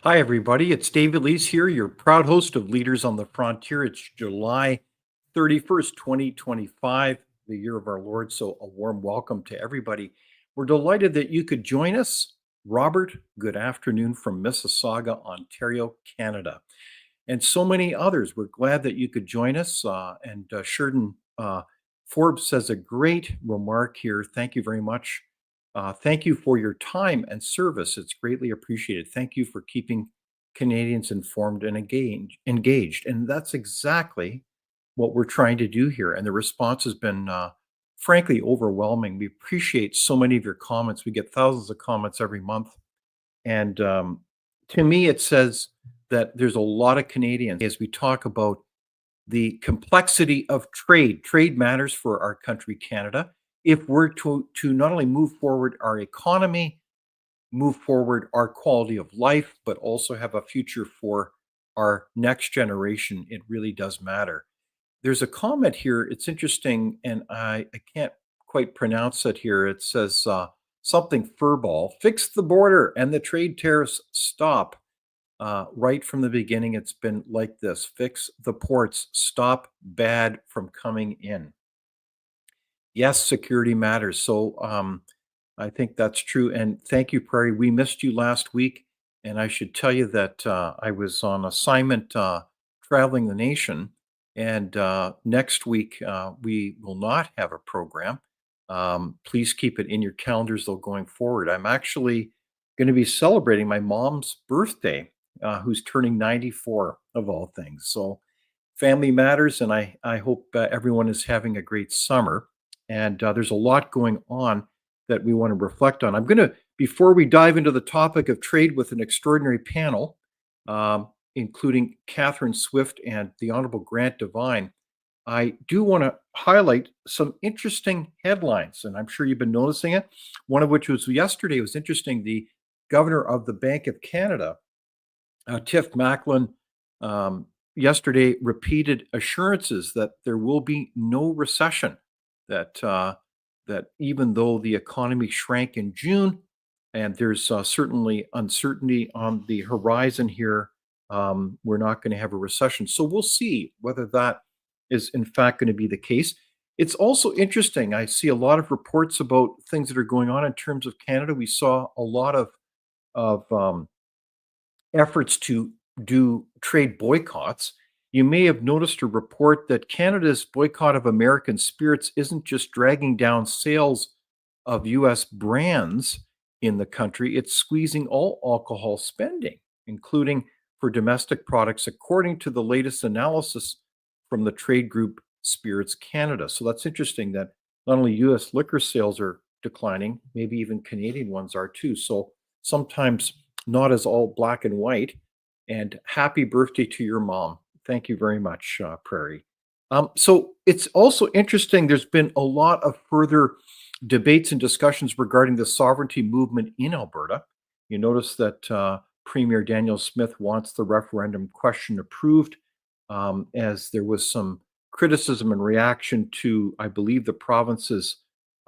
Hi, everybody. It's David Leis here, your proud host of Leaders on the Frontier. It's July 31st, 2025, the year of our Lord. So, a warm welcome to everybody. We're delighted that you could join us. Robert, good afternoon from Mississauga, Ontario, Canada, and so many others. We're glad that you could join us. And Sheridan Forbes says a great remark here. Thank you very much. Thank you for your time and service. It's greatly appreciated. Thank you for keeping Canadians informed and engaged. And that's exactly what we're trying to do here. And the response has been, frankly, overwhelming. We appreciate so many of your comments. We get thousands of comments every month. And to me, it says that there's a lot of Canadians as we talk about the complexity of trade. Trade matters for our country, Canada. If we're to not only move forward our economy, move forward our quality of life, but also have a future for our next generation, it really does matter. There's a comment here. It's interesting, and I can't quite pronounce it here. It says something furball, fix the border and the trade tariffs stop. Right from the beginning, it's been like this: fix the ports, stop bad from coming in. Yes, security matters. So I think that's true. And thank you, Prairie. We missed you last week. And I should tell you that I was on assignment traveling the nation. And next week, we will not have a program. Please keep it in your calendars, though, going forward. I'm actually going to be celebrating my mom's birthday, who's turning 94 of all things. So family matters. And I hope everyone is having a great summer. And there's a lot going on that we want to reflect on. I'm going to, before we dive into the topic of trade with an extraordinary panel, including Katherine Swift and the Honorable Grant Devine, I do want to highlight some interesting headlines, and I'm sure you've been noticing it. One of which was yesterday. It was interesting. The governor of the Bank of Canada, Tiff Macklin, yesterday repeated assurances that there will be no recession. That even though the economy shrank in June, and there's certainly uncertainty on the horizon here, we're not going to have a recession. So we'll see whether that is in fact going to be the case. It's also interesting. I see a lot of reports about things that are going on in terms of Canada. We saw a lot of efforts to do trade boycotts. You may have noticed a report that Canada's boycott of American spirits isn't just dragging down sales of US brands in the country, it's squeezing all alcohol spending, including for domestic products, according to the latest analysis from the trade group Spirits Canada. So that's interesting that not only US liquor sales are declining, maybe even Canadian ones are too. So sometimes not as all black and white. And happy birthday to your mom. Thank you very much, Prairie. So it's also interesting. There's been a lot of further debates and discussions regarding the sovereignty movement in Alberta. You notice that Premier Daniel Smith wants the referendum question approved, as there was some criticism and reaction to, I believe, the province's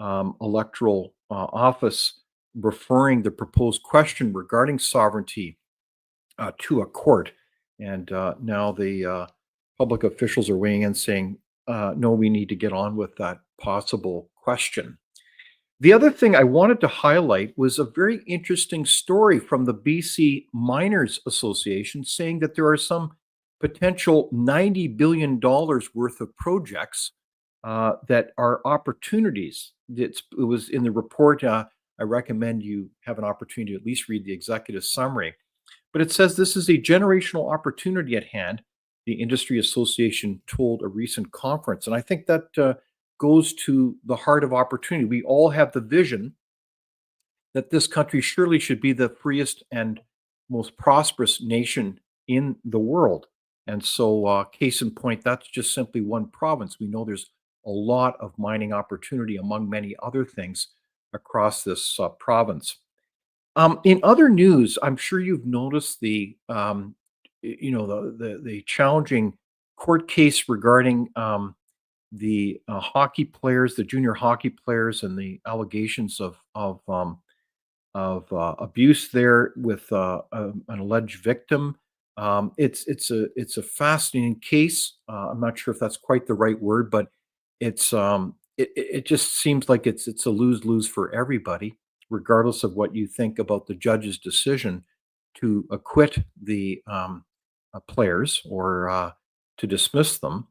electoral office referring the proposed question regarding sovereignty to a court. And now the public officials are weighing in saying, no, we need to get on with that possible question. The other thing I wanted to highlight was a very interesting story from the BC Miners Association saying that there are some potential $90 billion worth of projects that are opportunities. It was in the report. I recommend you have an opportunity to at least read the executive summary. But it says this is a generational opportunity at hand, the industry association told a recent conference. And I think that goes to the heart of opportunity. We all have the vision that this country surely should be the freest and most prosperous nation in the world. And so, case in point, that's just simply one province. We know there's a lot of mining opportunity, among many other things, across this province. In other news, I'm sure you've noticed the challenging court case regarding the hockey players, the junior hockey players, and the allegations of abuse there with an alleged victim. It's a fascinating case. I'm not sure if that's quite the right word, but it just seems like it's a lose-lose for everybody, regardless of what you think about the judge's decision to acquit the players or to dismiss them.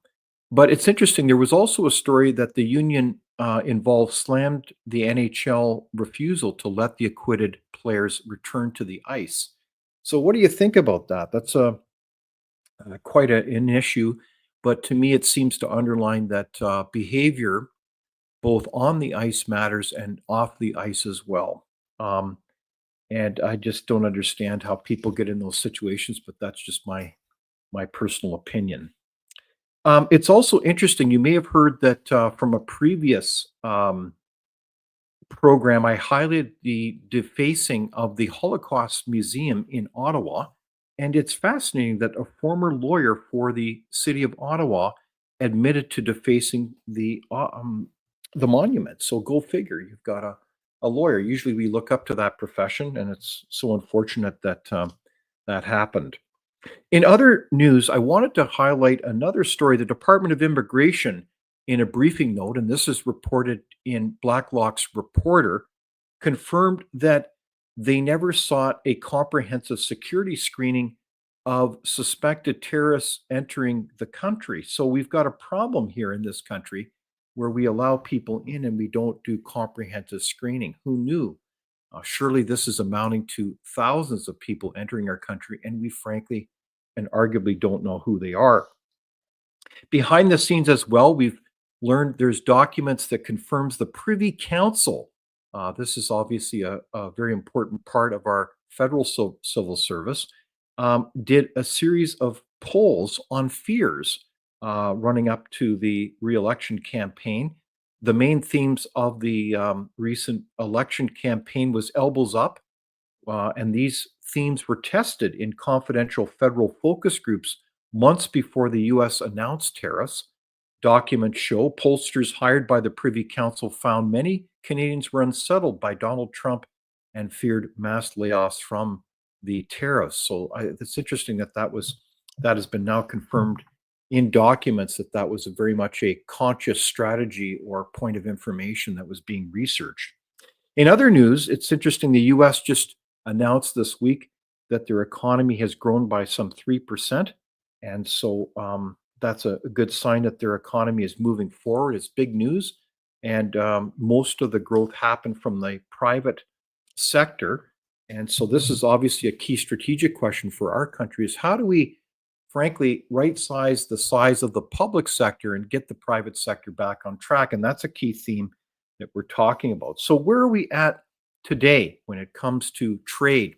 But it's interesting. There was also a story that the union involved slammed the NHL refusal to let the acquitted players return to the ice. So, what do you think about that? That's quite an issue, but to me, it seems to underline that behavior both on the ice matters and off the ice as well. Um, and I just don't understand how people get in those situations, but that's just my personal opinion. It's also interesting. You may have heard that from a previous program, I highlighted the defacing of the Holocaust Museum in Ottawa. And it's fascinating that a former lawyer for the city of Ottawa admitted to defacing the monument. So go figure. You've got a lawyer. Usually we look up to that profession, and it's so unfortunate that that happened. In other news, I wanted to highlight another story. The Department of Immigration, in a briefing note, and this is reported in Blacklock's Reporter, confirmed that they never sought a comprehensive security screening of suspected terrorists entering the country. So we've got a problem here in this country where we allow people in and we don't do comprehensive screening. Who knew? Surely this is amounting to thousands of people entering our country, and we frankly and arguably don't know who they are. Behind the scenes as well, we've learned there's documents that confirms the Privy Council. This is obviously a very important part of our federal civil service. Did a series of polls on fears running up to the re-election campaign. The main themes of the recent election campaign was elbows up, and these themes were tested in confidential federal focus groups months before the U.S. announced tariffs. Documents show pollsters hired by the Privy Council found many Canadians were unsettled by Donald Trump and feared mass layoffs from the tariffs. So it's interesting that that has been now confirmed in documents that was very much a conscious strategy or point of information that was being researched. In other news, it's interesting. The U.S. just announced this week that their economy has grown by some 3%, and so that's a good sign that their economy is moving forward. It's big news, and most of the growth happened from the private sector. And so this is obviously a key strategic question for our country: is how do we, frankly, right size the size of the public sector and get the private sector back on track? And that's a key theme that we're talking about. So where are we at today when it comes to trade?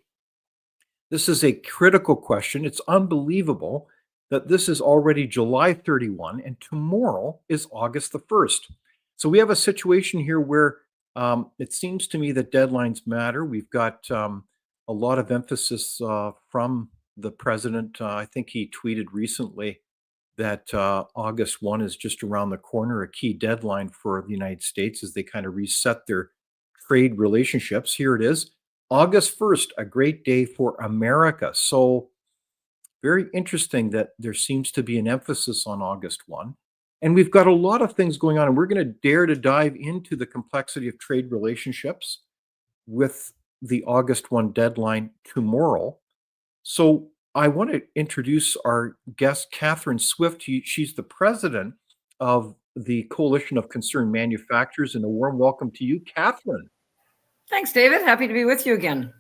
This is a critical question. It's unbelievable that this is already July 31 and tomorrow is August the 1st. So we have a situation here where it seems to me that deadlines matter. We've got a lot of emphasis from the president. I think he tweeted recently that August 1 is just around the corner, a key deadline for the United States as they kind of reset their trade relationships. Here it is, August 1st, a great day for America. So very interesting that there seems to be an emphasis on August 1. And we've got a lot of things going on, and we're going to dare to dive into the complexity of trade relationships with the August 1 deadline tomorrow. So I want to introduce our guest, Katherine Swift. She's the president of the Coalition of Concerned Manufacturers, and a warm welcome to you, Katherine. Thanks, David. Happy to be with you again.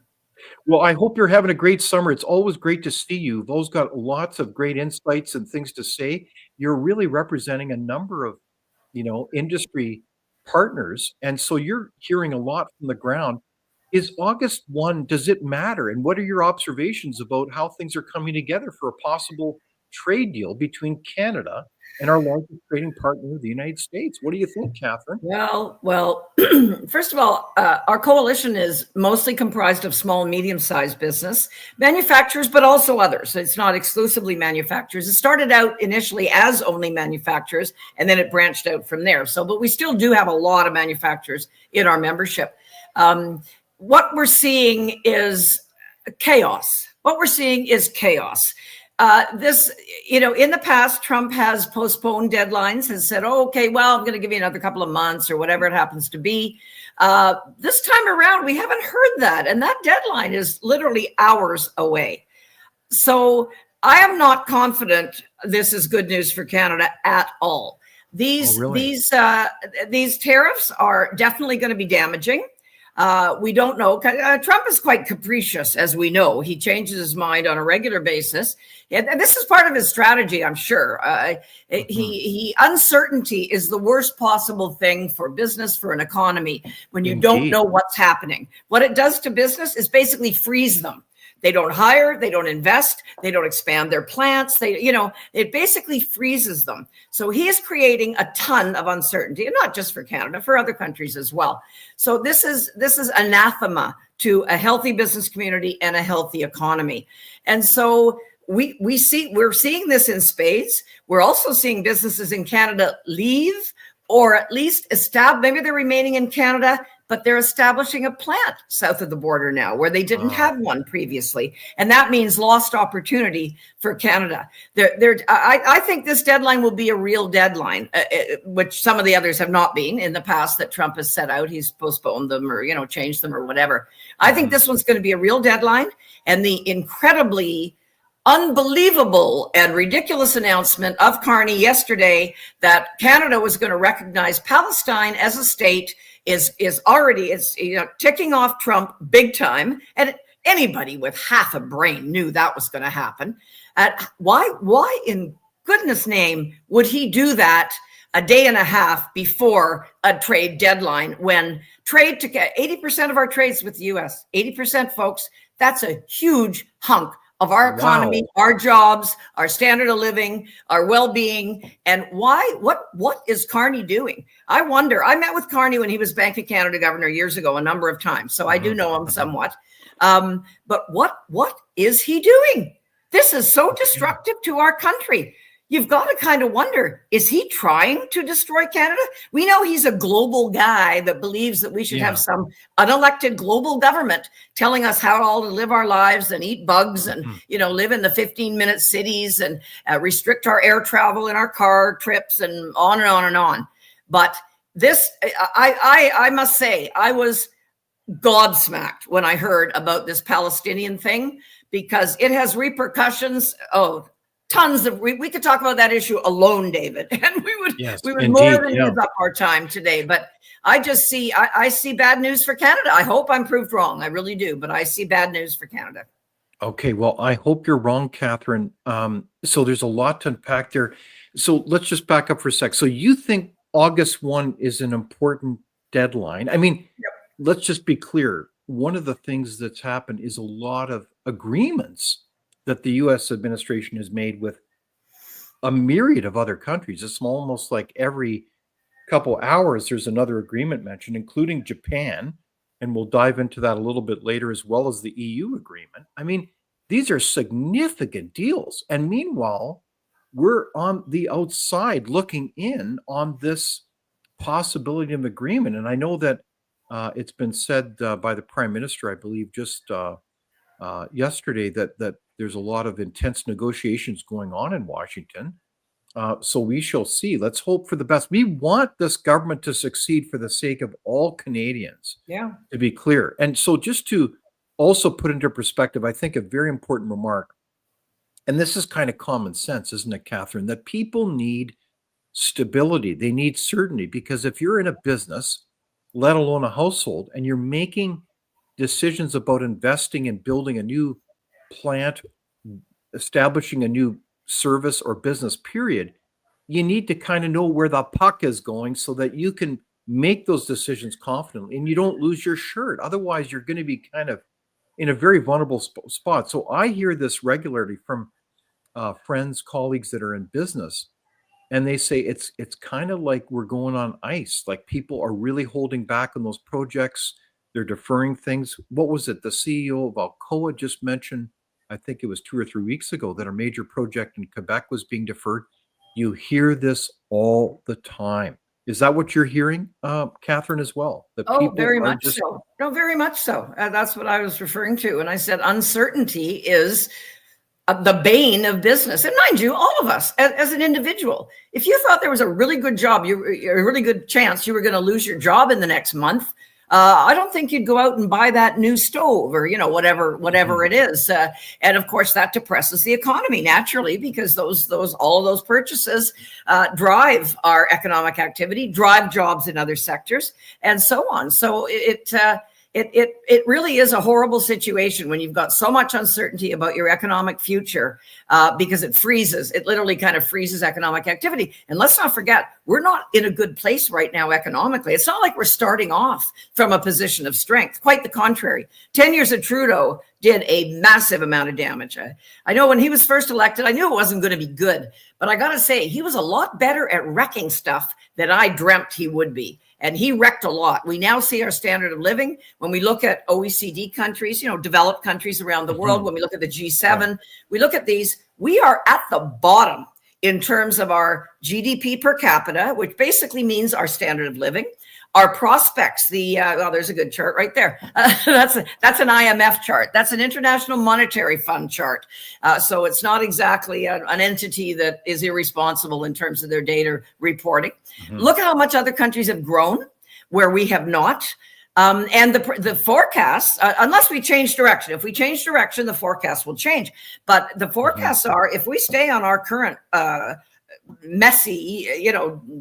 Well, I hope you're having a great summer. It's always great to see you. You've always got lots of great insights and things to say. You're really representing a number of, industry partners, and so you're hearing a lot from the ground. Is August 1, does it matter? And what are your observations about how things are coming together for a possible trade deal between Canada and our largest trading partner, the United States? What do you think, Katherine? Well, first of all, our coalition is mostly comprised of small and medium-sized business manufacturers, but also others. It's not exclusively manufacturers. It started out initially as only manufacturers, and then it branched out from there. But we still do have a lot of manufacturers in our membership. what we're seeing is chaos. What we're seeing is chaos. This, in the past, Trump has postponed deadlines, has said, oh, okay, well, I'm going to give you another couple of months or whatever it happens to be. This time around, we haven't heard that. And that deadline is literally hours away. So I am not confident this is good news for Canada at all. These tariffs are definitely going to be damaging. We don't know. Trump is quite capricious, as we know. He changes his mind on a regular basis. And this is part of his strategy, I'm sure. Uncertainty is the worst possible thing for business, for an economy, when you don't know what's happening. What it does to business is basically freeze them. They don't hire, they don't invest, they don't expand their plants. It basically freezes them. So he is creating a ton of uncertainty, and not just for Canada, for other countries as well. So this is anathema to a healthy business community and a healthy economy. And so we're seeing this in spades. We're also seeing businesses in Canada leave, or at least maybe they're remaining in Canada, but they're establishing a plant south of the border now where they didn't have one previously. And that means lost opportunity for Canada. I think this deadline will be a real deadline, which some of the others have not been in the past that Trump has set out. He's postponed them or, changed them or whatever. I think this one's going to be a real deadline. And the incredibly unbelievable and ridiculous announcement of Carney yesterday that Canada was going to recognize Palestine as a state is already ticking off Trump big time. And anybody with half a brain knew that was going to happen. Why in goodness name would he do that a day and a half before a trade deadline, when trade to get 80% of our trades with the US, 80%, folks, that's a huge hunk of our economy, our jobs, our standard of living, our well-being. And what is Carney doing? I wonder. I met with Carney when he was Bank of Canada governor years ago a number of times, so I do know him somewhat. But what is he doing? This is so destructive to our country. You've got to kind of wonder, is he trying to destroy Canada? We know he's a global guy that believes that we should have some unelected global government telling us how all to live our lives and eat bugs and, live in the 15-minute cities and restrict our air travel and our car trips and on and on and on. But this, I must say, I was gobsmacked when I heard about this Palestinian thing, because it has repercussions. Tons of, we could talk about that issue alone, David, and we would indeed, more than use up our time today. But I just see, I see bad news for Canada. I hope I'm proved wrong. I really do, but I see bad news for Canada. Okay, well, I hope you're wrong, Catherine. So there's a lot to unpack there. So let's just back up for a sec. So you think August 1 is an important deadline? I mean, let's just be clear. One of the things that's happened is a lot of agreements that the U.S. administration has made with a myriad of other countries. It's almost like every couple hours there's another agreement mentioned, including Japan, and we'll dive into that a little bit later, as well as the EU agreement. I mean, these are significant deals. And meanwhile, we're on the outside looking in on this possibility of agreement. And I know that it's been said by the Prime Minister, I believe, just yesterday, that there's a lot of intense negotiations going on in Washington. So we shall see. Let's hope for the best. We want this government to succeed for the sake of all Canadians, to be clear. And so just to also put into perspective, I think a very important remark, and this is kind of common sense, isn't it, Catherine, that people need stability. They need certainty, because if you're in a business, let alone a household, and you're making decisions about investing and building a new plant, establishing a new service or business, period, you need to kind of know where the puck is going so that you can make those decisions confidently and you don't lose your shirt. Otherwise, you're going to be kind of in a very vulnerable spot. So I hear this regularly from friends, colleagues that are in business, and they say it's kind of like we're going on ice. Like, people are really holding back on those projects. They're deferring things. What was it? The CEO of Alcoa just mentioned, I think it was 2 or 3 weeks ago, that a major project in Quebec was being deferred. You hear this all the time. Is that what you're hearing, Catherine, as well? The Oh, people very are much just so. No, very much so. That's what I was referring to. And I said uncertainty is the bane of business. And mind you, all of us as an individual, if you thought there was a really good job, a really good chance you were going to lose your job in the next month, I don't think you'd go out and buy that new stove or, whatever it is. And of course, that depresses the economy naturally, because all of those purchases drive our economic activity, drive jobs in other sectors, and so on. So it really is a horrible situation when you've got so much uncertainty about your economic future, because it literally kind of freezes economic activity. And let's not forget, we're not in a good place right now economically. It's not like we're starting off from a position of strength. Quite the contrary. 10 years of Trudeau did a massive amount of damage. I know when he was first elected, I knew it wasn't going to be good, but I got to say, he was a lot better at wrecking stuff than I dreamt he would be. And he wrecked a lot. We now see our standard of living when we look at OECD countries, developed countries around the world. When we look at the G7, we look at these, we are at the bottom in terms of our GDP per capita, which basically means our standard of living, our prospects. There's a good chart right there. That's an IMF chart. That's an International Monetary Fund chart. So it's not exactly an entity that is irresponsible in terms of their data reporting. Look at how much other countries have grown where we have not. And the forecasts, unless we change direction, if we change direction, the forecasts will change. But the forecasts are, if we stay on our current messy,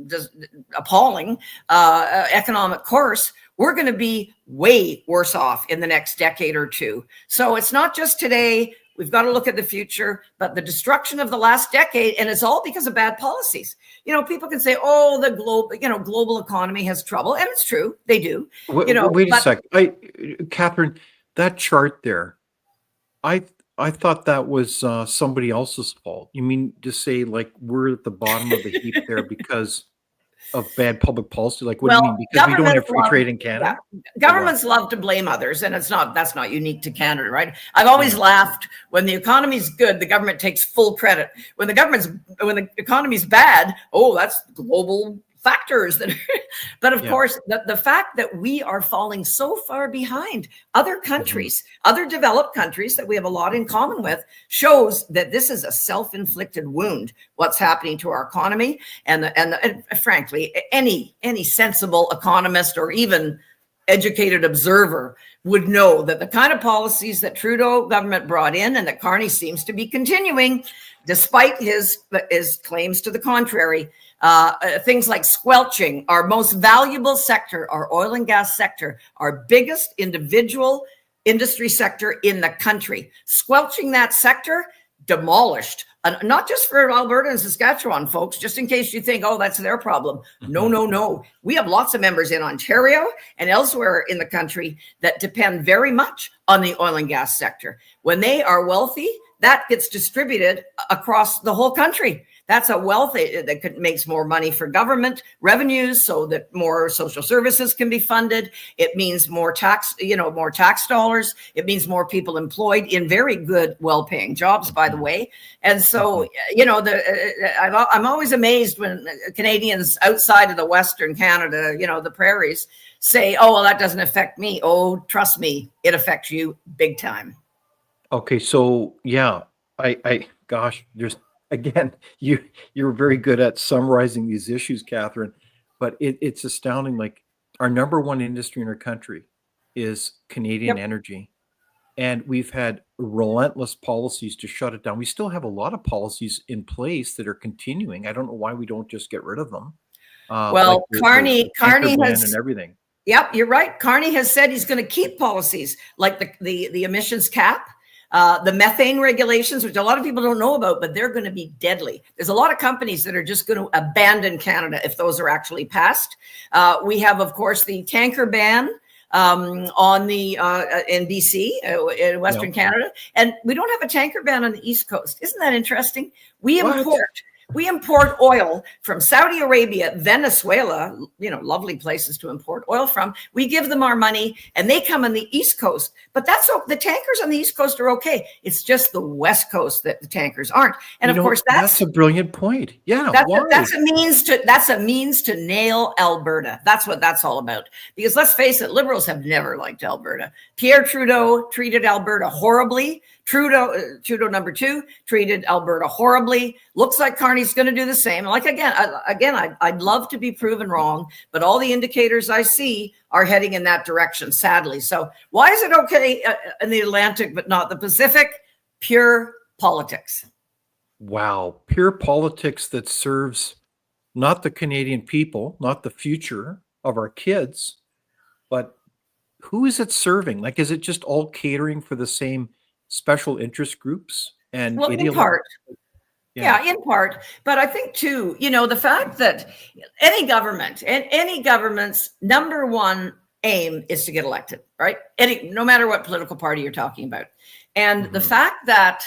just appalling economic course, we're going to be way worse off in the next decade or two. So it's not just today. We've got to look at the future, but the destruction of the last decade, and it's all because of bad policies. People can say, "Oh, the global economy has trouble," and it's true, they do. Wait a sec, Catherine, that chart there, I thought that was somebody else's fault. You mean to say like we're at the bottom of the heap there because of bad public policy? Like, what do you mean? Because we don't have free trade in Canada? Yeah. Governments love to blame others, and that's not unique to Canada, right? I've always laughed when the economy's good, the government takes full credit. When the economy's bad, that's global factors that but of course the fact that we are falling so far behind other countries, other developed countries that we have a lot in common with, shows that this is a self-inflicted wound, what's happening to our economy. And frankly, any sensible economist or even educated observer would know that the kind of policies that Trudeau government brought in and that Carney seems to be continuing, despite his claims to the contrary, things like squelching our most valuable sector, our oil and gas sector, our biggest individual industry sector in the country. Squelching that sector, demolished. Not just for Alberta and Saskatchewan, folks, just in case you think, that's their problem. No. We have lots of members in Ontario and elsewhere in the country that depend very much on the oil and gas sector. When they are wealthy, that gets distributed across the whole country. That's a wealth that makes more money for government revenues, so that more social services can be funded. It means more tax dollars. It means more people employed in very good, well-paying jobs, by the way. And so, I'm always amazed when Canadians outside of the Western Canada, the prairies, say, "Oh, well, that doesn't affect me." Oh, trust me, it affects you big time. Okay, so there's again, you're very good at summarizing these issues, Catherine, but it's astounding. Like, our number one industry in our country is Canadian energy, and we've had relentless policies to shut it down. We still have a lot of policies in place that are continuing. I don't know why we don't just get rid of them. Well, Carney has and everything. Yep, you're right. Carney has said he's going to keep policies like the emissions cap. The methane regulations, which a lot of people don't know about, but they're going to be deadly. There's a lot of companies that are just going to abandon Canada if those are actually passed. We have, of course, the tanker ban in BC, in Western Canada, and we don't have a tanker ban on the East Coast. Isn't that interesting? We import We import oil from Saudi Arabia, Venezuela, lovely places to import oil from. We give them our money and they come on the East Coast. But the tankers on the East Coast are okay. It's just the West Coast that the tankers aren't. And of course, that's a brilliant point. Yeah. That's a means to nail Alberta. That's what that's all about. Because let's face it, Liberals have never liked Alberta. Pierre Trudeau treated Alberta horribly. Trudeau number 2 treated Alberta horribly. Looks like Carney's going to do the same. Like I'd love to be proven wrong, but all the indicators I see are heading in that direction, sadly. So why is it okay in the Atlantic but not the Pacific? Pure politics. Wow, pure politics that serves not the Canadian people, not the future of our kids, but who is it serving? Like, is it just all catering for the same special interest groups? And well, in part. Yeah, in part. But I think too, the fact that any government and any government's number one aim is to get elected, right? No matter what political party you're talking about. And the fact that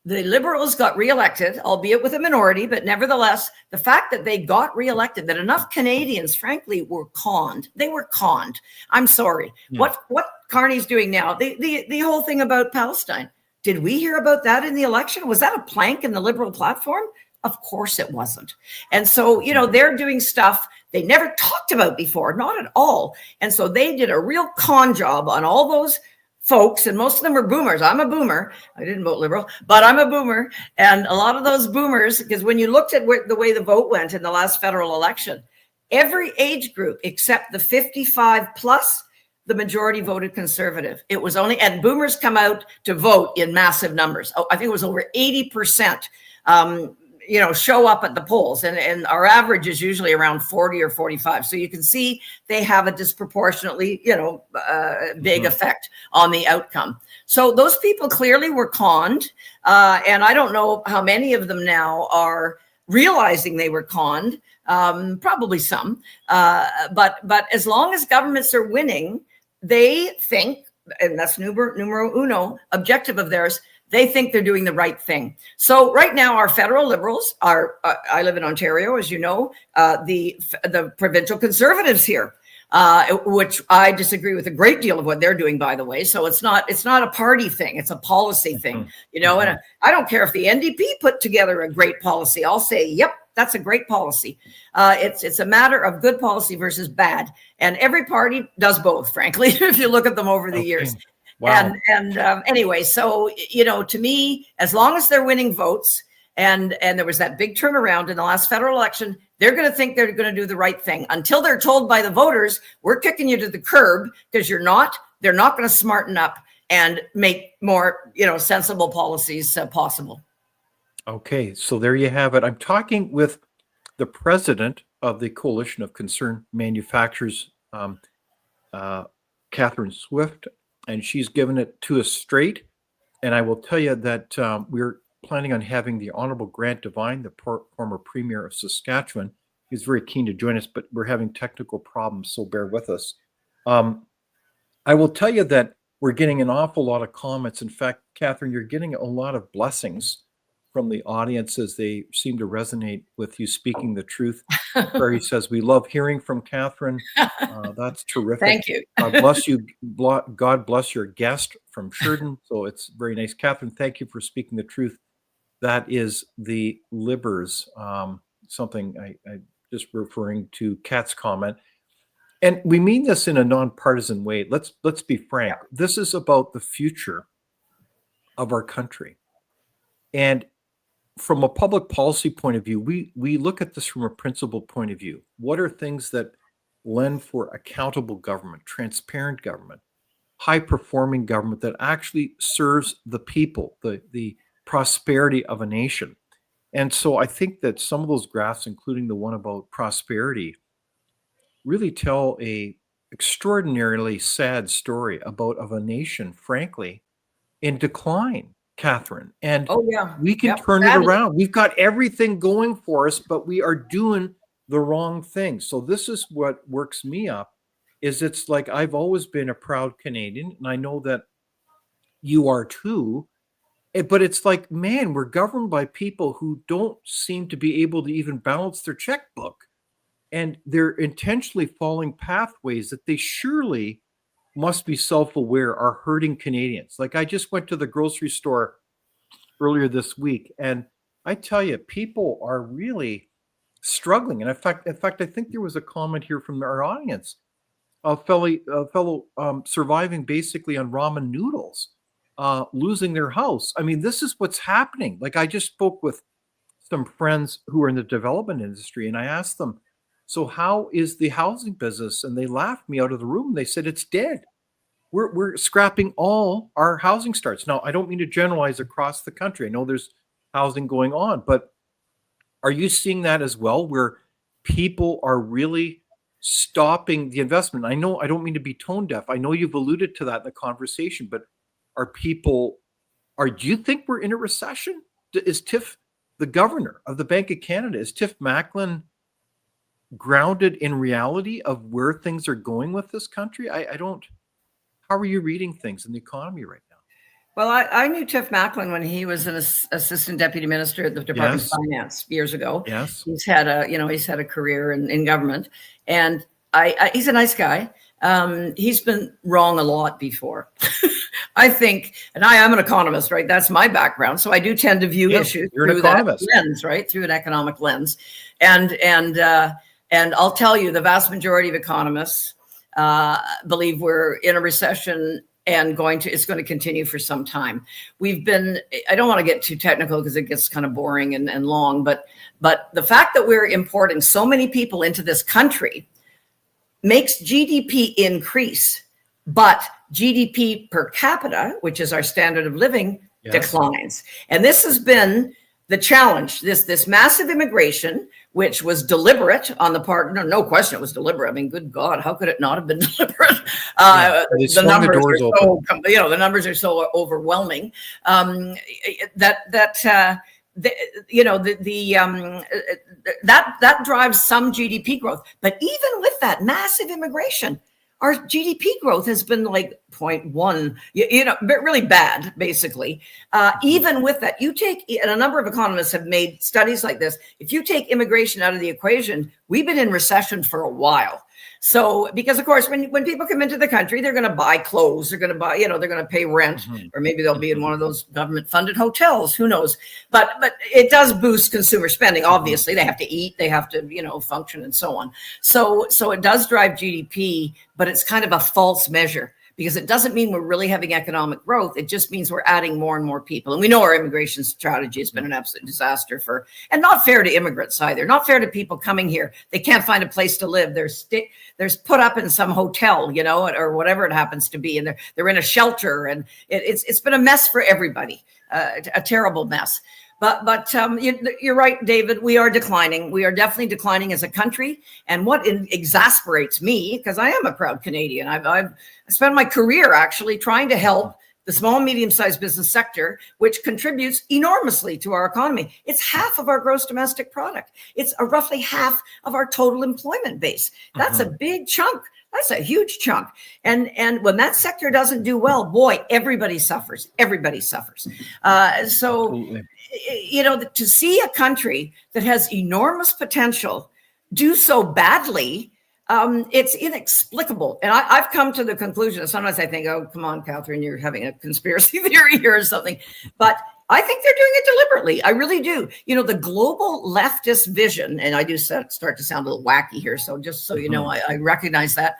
the Liberals got reelected, albeit with a minority, but nevertheless, the fact that they got reelected, that enough Canadians, frankly, were conned. They were conned. I'm sorry. Yeah. What Carney's doing now, the whole thing about Palestine, did we hear about that in the election? Was that a plank in the Liberal platform? Of course it wasn't. And so, they're doing stuff they never talked about before, not at all. And so they did a real con job on all those folks, and most of them are boomers. I'm a boomer. I didn't vote Liberal, but I'm a boomer. And a lot of those boomers, because when you looked at the way the vote went in the last federal election, every age group except the 55 plus, the majority voted Conservative. It was only, and boomers come out to vote in massive numbers. Oh, I think it was over 80%. Show up at the polls, and our average is usually around 40 or 45. So you can see they have a disproportionately, big effect on the outcome. So those people clearly were conned. And I don't know how many of them now are realizing they were conned, probably some. But as long as governments are winning, they think, and that's numero uno objective of theirs, they think they're doing the right thing. So right now, our federal Liberals are, I live in Ontario, as you know, the provincial Conservatives here, which I disagree with a great deal of what they're doing, by the way. So it's not a party thing. It's a policy thing, and I don't care if the NDP put together a great policy. I'll say, yep, that's a great policy. It's a matter of good policy versus bad. And every party does both, frankly, if you look at them over the years. Wow. And anyway, so, to me, as long as they're winning votes and there was that big turnaround in the last federal election, they're going to think they're going to do the right thing until they're told by the voters, we're kicking you to the curb because they're not going to smarten up and make more, sensible policies possible. Okay. So there you have it. I'm talking with the president of the Coalition of Concerned Manufacturers, Katherine Swift. And she's given it to us straight. And I will tell you that we're planning on having the Honorable Grant Devine, the former Premier of Saskatchewan. He's very keen to join us, but we're having technical problems, so bear with us. I will tell you that we're getting an awful lot of comments. In fact, Katherine, you're getting a lot of blessings from the audience as they seem to resonate with you speaking the truth. Barry says, we love hearing from Katherine. That's terrific. Thank you. God bless you. God bless your guest from Sheridan. So it's very nice. Katherine, thank you for speaking the truth. That is the Libers, something I just referring to Kat's comment. And we mean this in a nonpartisan way. Let's be frank. This is about the future of our country. And from a public policy point of view, we look at this from a principled point of view. What are things that lend for accountable government, transparent government, high-performing government that actually serves the people, the prosperity of a nation? And so I think that some of those graphs, including the one about prosperity, really tell a extraordinarily sad story of a nation, frankly, in decline. Katherine, and we can turn it around. We've got everything going for us, but we are doing the wrong thing. So this is what works me up, is it's like I've always been a proud Canadian, and I know that you are too. But it's like, man, we're governed by people who don't seem to be able to even balance their checkbook. And they're intentionally following pathways that they surely must be self-aware are hurting Canadians. Like I just went to the grocery store earlier this week, and I tell you, people are really struggling. And in fact, I think there was a comment here from our audience, a fellow surviving basically on ramen noodles, losing their house. I mean, this is what's happening. Like I just spoke with some friends who are in the development industry, and I asked them, "So how is the housing business?" And they laughed me out of the room. They said it's dead. We're scrapping all our housing starts. Now, I don't mean to generalize across the country. I know there's housing going on, but are you seeing that as well, where people are really stopping the investment? I know I don't mean to be tone deaf. I know you've alluded to that in the conversation, but are people do you think we're in a recession? Is Tiff, the governor of the Bank of Canada, is Tiff Macklin grounded in reality of where things are going with this country? I don't. How are you reading things in the economy right now? Well, I knew Tiff Macklin when he was an assistant deputy minister at the Department of Finance years ago. Yes. He's had a career in government, and he's a nice guy. He's been wrong a lot before. I think, and I am an economist, right? That's my background. So I do tend to view issues through that lens, right? Through an economic lens. And I'll tell you, the vast majority of economists believe we're in a recession and it's going to continue for some time. I don't want to get too technical because it gets kind of boring and long, but the fact that we're importing so many people into this country makes GDP increase, but GDP per capita, which is our standard of living, declines. And this has been the challenge, this massive immigration, which was deliberate on the part, no question it was deliberate. I mean, good God, how could it not have been deliberate? The numbers are so overwhelming that drives some GDP growth. But even with that massive immigration, our GDP growth has been like 0.1, really bad, basically. Even with that, and a number of economists have made studies like this. If you take immigration out of the equation, we've been in recession for a while. So, because of course, when people come into the country, they're going to buy clothes, they're going to buy, they're going to pay rent, or maybe they'll be in one of those government funded hotels, who knows? But it does boost consumer spending. Obviously, they have to eat, they have to, function and so on. So it does drive GDP, but it's kind of a false measure, because it doesn't mean we're really having economic growth. It just means we're adding more and more people. And we know our immigration strategy has been an absolute disaster and not fair to immigrants either. Not fair to people coming here. They can't find a place to live. They're put up in some hotel, or whatever it happens to be. And they're in a shelter, and it's been a mess for everybody, a terrible mess. But you're right, David. We are declining. We are definitely declining as a country. And what exasperates me, because I am a proud Canadian, I've spent my career actually trying to help the small and medium-sized business sector, which contributes enormously to our economy. It's half of our gross domestic product. It's roughly half of our total employment base. That's a big chunk. That's a huge chunk. And when that sector doesn't do well, boy, everybody suffers. Everybody suffers. Absolutely. To see a country that has enormous potential do so badly, it's inexplicable. And I've come to the conclusion that sometimes I think, oh, come on, Catherine, you're having a conspiracy theory here or something. But I think they're doing it deliberately. I really do. The global leftist vision, and I do start to sound a little wacky here, so just so you know, I recognize that.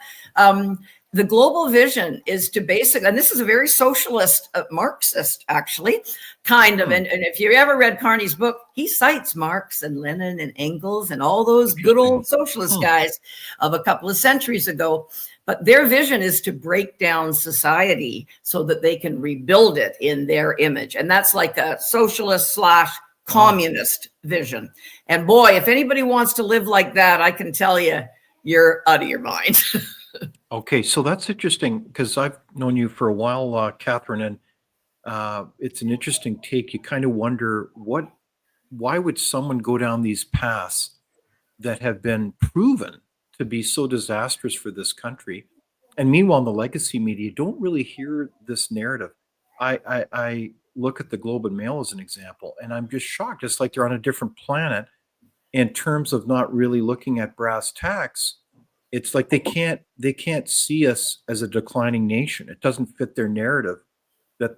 The global vision is to and this is a very socialist, Marxist, actually, kind of. And if you ever read Carney's book, he cites Marx and Lenin and Engels and all those good old socialist guys of a couple of centuries ago. But their vision is to break down society so that they can rebuild it in their image. And that's like a socialist / communist vision. And boy, if anybody wants to live like that, I can tell you, you're out of your mind. Okay, so that's interesting, because I've known you for a while, Catherine, and it's an interesting take. You kind of wonder why would someone go down these paths that have been proven to be so disastrous for this country? And meanwhile, in the legacy media, you don't really hear this narrative. I look at the Globe and Mail as an example, and I'm just shocked. It's like they're on a different planet in terms of not really looking at brass tacks. It's like they can't see us as a declining nation. It doesn't fit their narrative that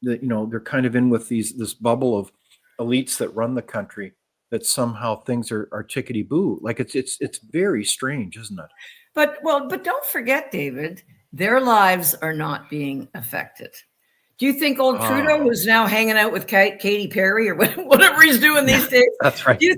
they're kind of in with this bubble of elites that run the country, that somehow things are tickety boo. Like it's very strange, isn't it? But don't forget, David, their lives are not being affected. Do you think old Trudeau, who's now hanging out with Katy Perry or whatever he's doing these days? That's right. Do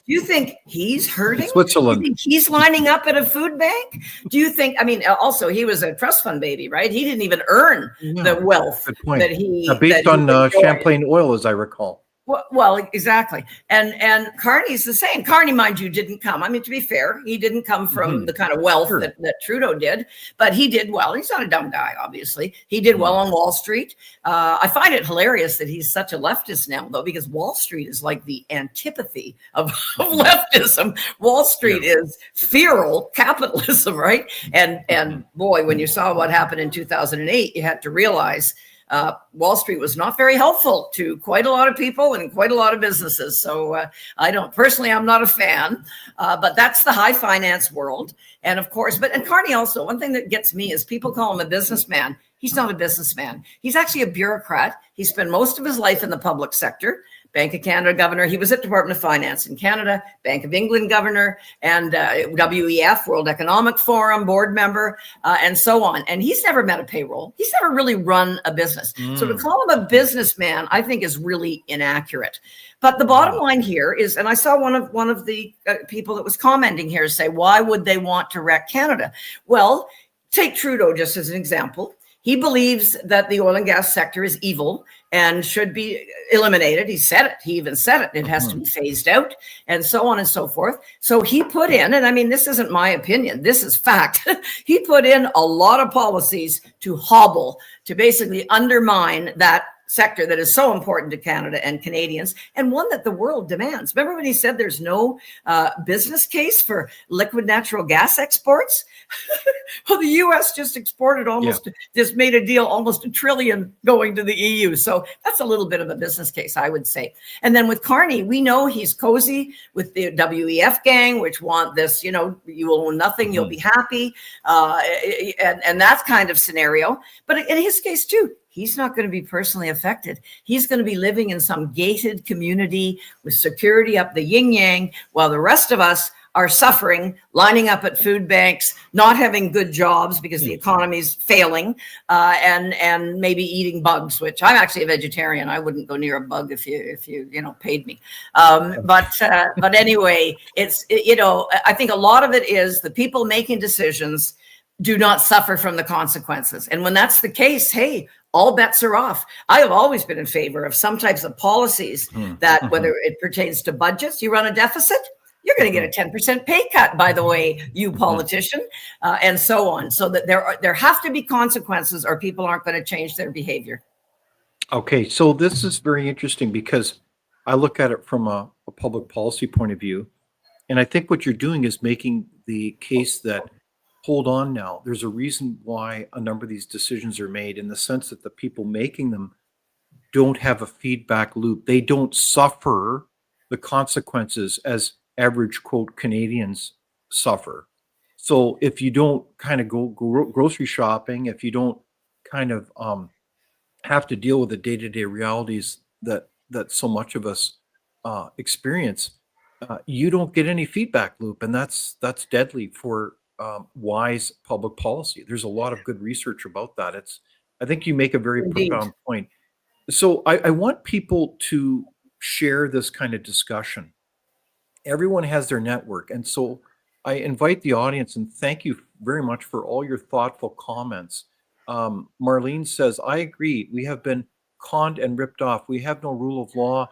you think he's hurting? Switzerland. Do you think he's lining up at a food bank? Do you think? I mean, also he was a trust fund baby, right? He didn't even earn the wealth that he based on Champlain oil, as I recall. Well, exactly. And Carney's the same. Carney, mind you, didn't come. I mean, to be fair, he didn't come from the kind of wealth that Trudeau did, but he did well. He's not a dumb guy, obviously. He did well on Wall Street. I find it hilarious that he's such a leftist now, though, because Wall Street is like the antipathy of leftism. Wall Street is feral capitalism, right? And boy, when you saw what happened in 2008, you had to realize Wall Street was not very helpful to quite a lot of people and quite a lot of businesses. So I'm not a fan, but that's the high finance world. And of course, and Carney also, one thing that gets me is people call him a businessman. He's not a businessman. He's actually a bureaucrat. He spent most of his life in the public sector. Bank of Canada governor. He was at Department of Finance in Canada, Bank of England governor, and WEF, World Economic Forum board member, and so on. And he's never met a payroll. He's never really run a business. So to call him a businessman, I think, is really inaccurate. But the bottom line here is, and I saw one of the people that was commenting here say, why would they want to wreck Canada? Well, take Trudeau just as an example. He believes that the oil and gas sector is evil and should be eliminated. He said it. He even said it. It has to be phased out and so on and so forth. So he put in, and I mean, this isn't my opinion. This is fact. He put in a lot of policies to hobble, to basically undermine that sector that is so important to Canada and Canadians, and one that the world demands. Remember when he said there's no business case for liquid natural gas exports? Well, the U.S. just exported just made a deal, almost $1 trillion going to the EU. So that's a little bit of a business case, I would say. And then with Carney, we know he's cozy with the WEF gang, which want this, you will own nothing, you'll be happy, and that kind of scenario. But in his case too, he's not going to be personally affected. He's going to be living in some gated community with security up the yin-yang, while the rest of us are suffering, lining up at food banks, not having good jobs because the economy's failing, and maybe eating bugs, which I'm actually a vegetarian. I wouldn't go near a bug if you paid me. But anyway, I think a lot of it is the people making decisions do not suffer from the consequences. And when that's the case, hey, all bets are off. I have always been in favor of some types of policies that, whether it pertains to budgets, you run a deficit, you're going to get a 10% pay cut, by the way, you politician, and so on. So that there have to be consequences, or people aren't going to change their behavior. Okay, so this is very interesting because I look at it from a public policy point of view, and I think what you're doing is making the case that, hold on now, there's a reason why a number of these decisions are made, in the sense that the people making them don't have a feedback loop. They don't suffer the consequences as average, quote, Canadians suffer. So if you don't kind of go grocery shopping, if you don't kind of have to deal with the day-to-day realities that so much of us experience, you don't get any feedback loop, and that's deadly for wise public policy. There's a lot of good research about that. I think you make a very profound point. So I want people to share this kind of discussion. Everyone has their network. And so I invite the audience, and thank you very much for all your thoughtful comments. Marlene says, I agree. We have been conned and ripped off. We have no rule of law.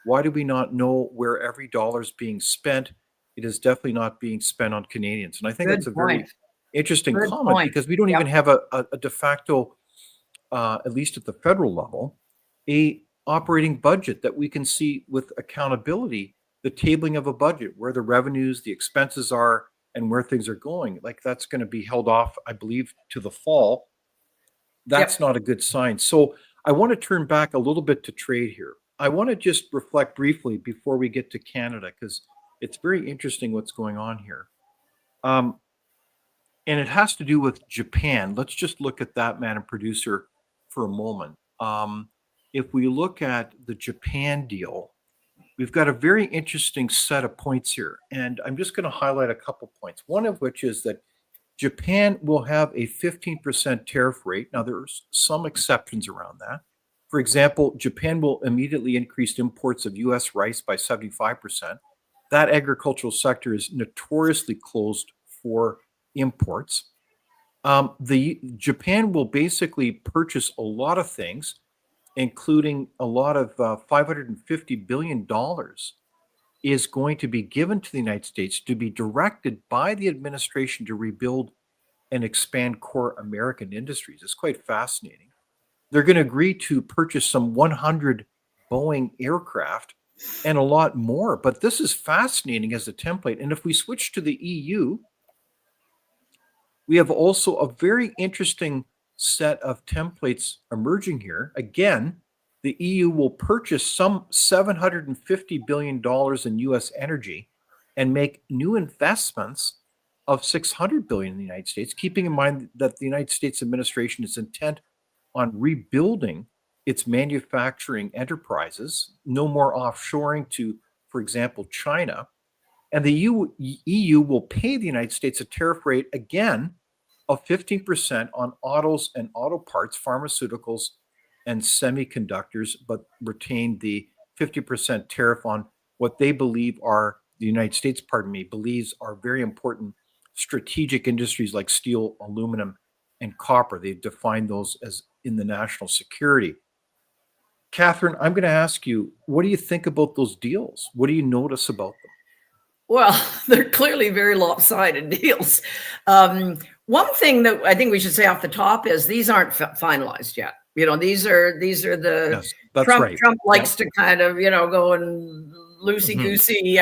Why do we not know where every dollar is being spent? It is definitely not being spent on Canadians. And I think that's a very interesting comment, because we don't even have a de facto, at least at the federal level, a operating budget that we can see with accountability, the tabling of a budget, where the revenues, the expenses are, and where things are going. Like, that's going to be held off, I believe, to the fall. That's not a good sign. So I want to turn back a little bit to trade here. I want to just reflect briefly before we get to Canada, because it's very interesting what's going on here. Um, and it has to do with Japan. Let's just look at that man and producer for a moment. If we look at the Japan deal, we've got a very interesting set of points here. And I'm just going to highlight a couple points. One of which is that Japan will have a 15% tariff rate. Now, there's some exceptions around that. For example, Japan will immediately increase imports of US rice by 75%. That agricultural sector is notoriously closed for imports. The Japan will basically purchase a lot of things, including a lot of $550 billion is going to be given to the United States to be directed by the administration to rebuild and expand core American industries. It's quite fascinating. They're going to agree to purchase some 100 Boeing aircraft and a lot more. But this is fascinating as a template. And if we switch to the EU, we have also a very interesting set of templates emerging here. Again, the EU will purchase some $750 billion in US energy and make new investments of $600 billion in the United States, keeping in mind that the United States administration is intent on rebuilding its manufacturing enterprises, no more offshoring to, for example, China. And the EU will pay the United States a tariff rate, again, of 15% on autos and auto parts, pharmaceuticals, and semiconductors, but retain the 50% tariff on what they believe are, the United States, believes are very important strategic industries like steel, aluminum, and copper. They've defined those as in the national security. Catherine, I'm going to ask you, what do you think about those deals? What do you notice about them? Well, they're clearly very lopsided deals. One thing that I think we should say off the top is these aren't finalized yet. You know, these are the Yes, that's Trump. right. Trump likes to kind of, go and loosey goosey,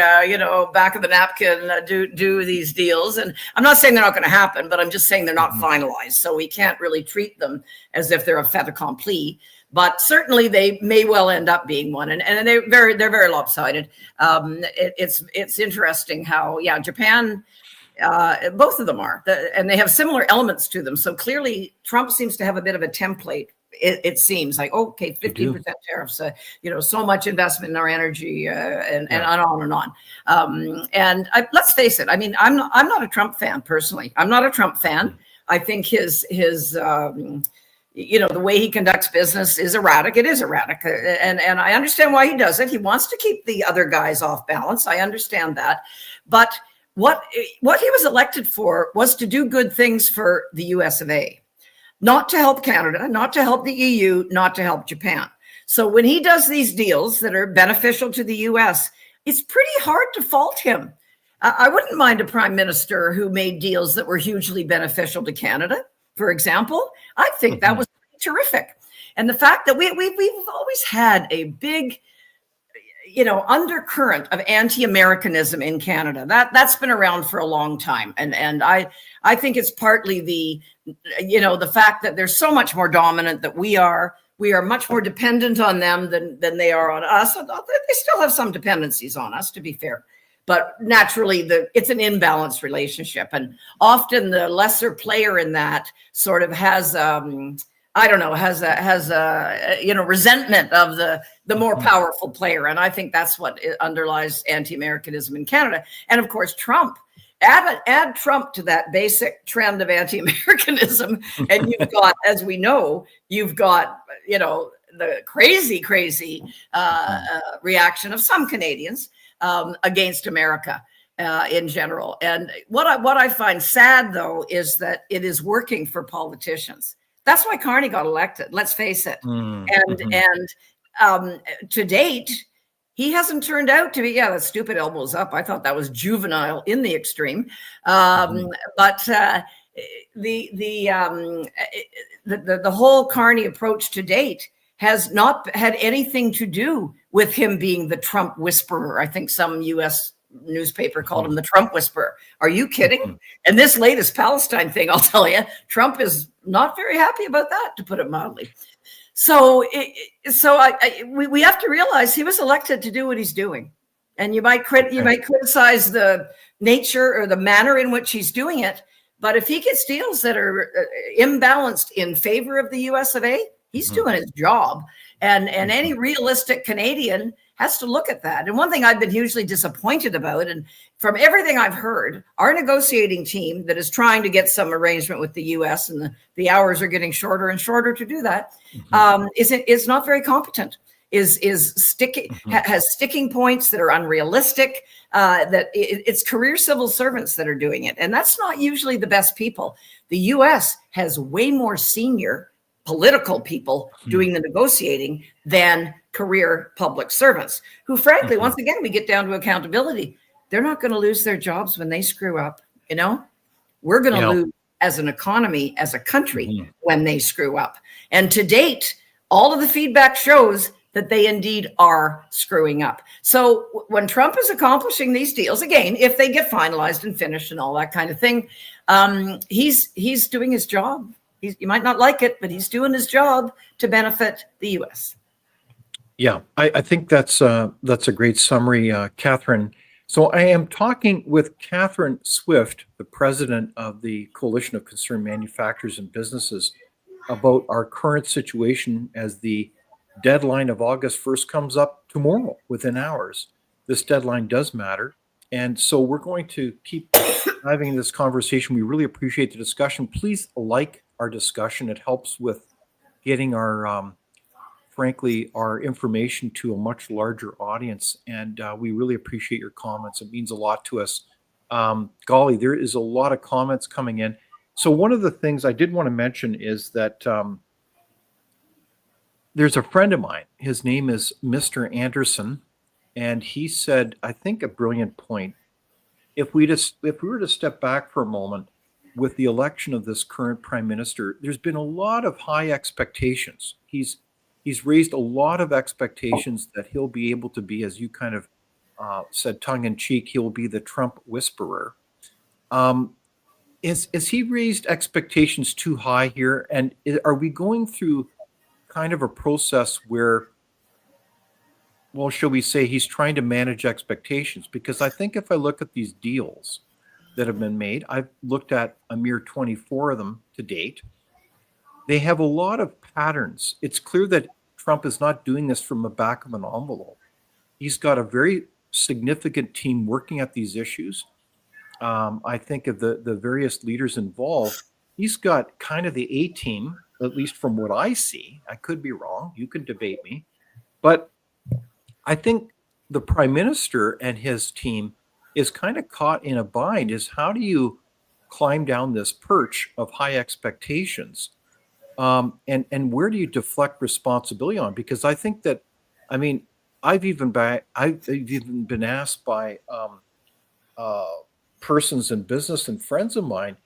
back of the napkin, do these deals. And I'm not saying they're not going to happen, but I'm just saying they're not finalized. So we can't really treat them as if they're a fait accompli. But certainly they may well end up being one, and they're very lopsided. It's interesting how Japan, both of them are, and they have similar elements to them. So clearly Trump seems to have a bit of a template. It seems like, okay, 15% tariffs, so much investment in our energy, and on and on. Let's face it. I mean, I'm not a Trump fan personally. I'm not a Trump fan. I think his the way he conducts business is erratic. It is erratic. And I understand why he does it. He wants to keep the other guys off balance. I understand that. But what he was elected for was to do good things for the US of A, not to help Canada, not to help the EU, not to help Japan. So when he does these deals that are beneficial to the US, it's pretty hard to fault him. I wouldn't mind a prime minister who made deals that were hugely beneficial to Canada, for example. I think that was terrific. And the fact that we've always had a big, undercurrent of anti-Americanism in Canada. That's been around for a long time. And I think it's partly the fact that they're so much more dominant that we are much more dependent on them than they are on us. They still have some dependencies on us, to be fair. But naturally, it's an imbalanced relationship, and often the lesser player in that sort of has resentment of the more powerful player, and I think that's what underlies anti-Americanism in Canada. And of course, Trump. Add Trump to that basic trend of anti-Americanism, and you've got, as we know, the crazy reaction of some Canadians against America in general. And what I find sad, though, is that it is working for politicians. That's why Carney got elected. Let's face it. And to date, he hasn't turned out to be. That stupid elbows up. I thought that was juvenile in the extreme. But the whole Carney approach to date has not had anything to do with him being the Trump whisperer. I think some U.S. newspaper called him the Trump whisperer. Are you kidding? And this latest Palestine thing, I'll tell you, Trump is not very happy about that, to put it mildly. We have to realize he was elected to do what he's doing, and you might criticize the nature or the manner in which he's doing it, but if he gets deals that are imbalanced in favor of the US of A, he's doing his job, and any realistic Canadian has to look at that. And one thing I've been hugely disappointed about, and from everything I've heard, our negotiating team that is trying to get some arrangement with the US, and the hours are getting shorter and shorter to do that, is not very competent. Has sticking points that are unrealistic, that it's career civil servants that are doing it. And that's not usually the best people. The US has way more senior political people doing the negotiating than career public servants, who frankly, once again, we get down to accountability. They're not going to lose their jobs when they screw up. We're going to lose as an economy, as a country, when they screw up. And to date, all of the feedback shows that they indeed are screwing up. So when Trump is accomplishing these deals, again, if they get finalized and finished and all that kind of thing, he's doing his job. You might not like it, but he's doing his job to benefit the U.S. Yeah, I think that's a great summary, Catherine. So I am talking with Katherine Swift, the president of the Coalition of Concerned Manufacturers and Businesses, about our current situation as the deadline of August 1st comes up tomorrow within hours. This deadline does matter. And so we're going to keep having this conversation. We really appreciate the discussion. Please like our discussion. It helps with getting our, frankly, our information to a much larger audience. And we really appreciate your comments. It means a lot to us. Golly, there is a lot of comments coming in. So one of the things I did want to mention is that there's a friend of mine. His name is Mr. Anderson. And he said, I think, a brilliant point. If we were to step back for a moment, with the election of this current prime minister, there's been a lot of high expectations. He's raised a lot of expectations that he'll be able to be, as you kind of said, tongue in cheek, he'll be the Trump whisperer. Is he raised expectations too high here? And are we going through kind of a process where, well, shall we say, he's trying to manage expectations? Because I think if I look at these deals that have been made, I've looked at a mere 24 of them to date. They have a lot of patterns. It's clear that Trump is not doing this from the back of an envelope. He's got a very significant team working at these issues. I think of the various leaders involved. He's got kind of the A team, at least from what I see. I could be wrong. You can debate me. But I think the prime minister and his team is kind of caught in a bind. Is how do you climb down this perch of high expectations? And where do you deflect responsibility on? Because I think that, I mean, I've even been asked by persons in business and friends of mine,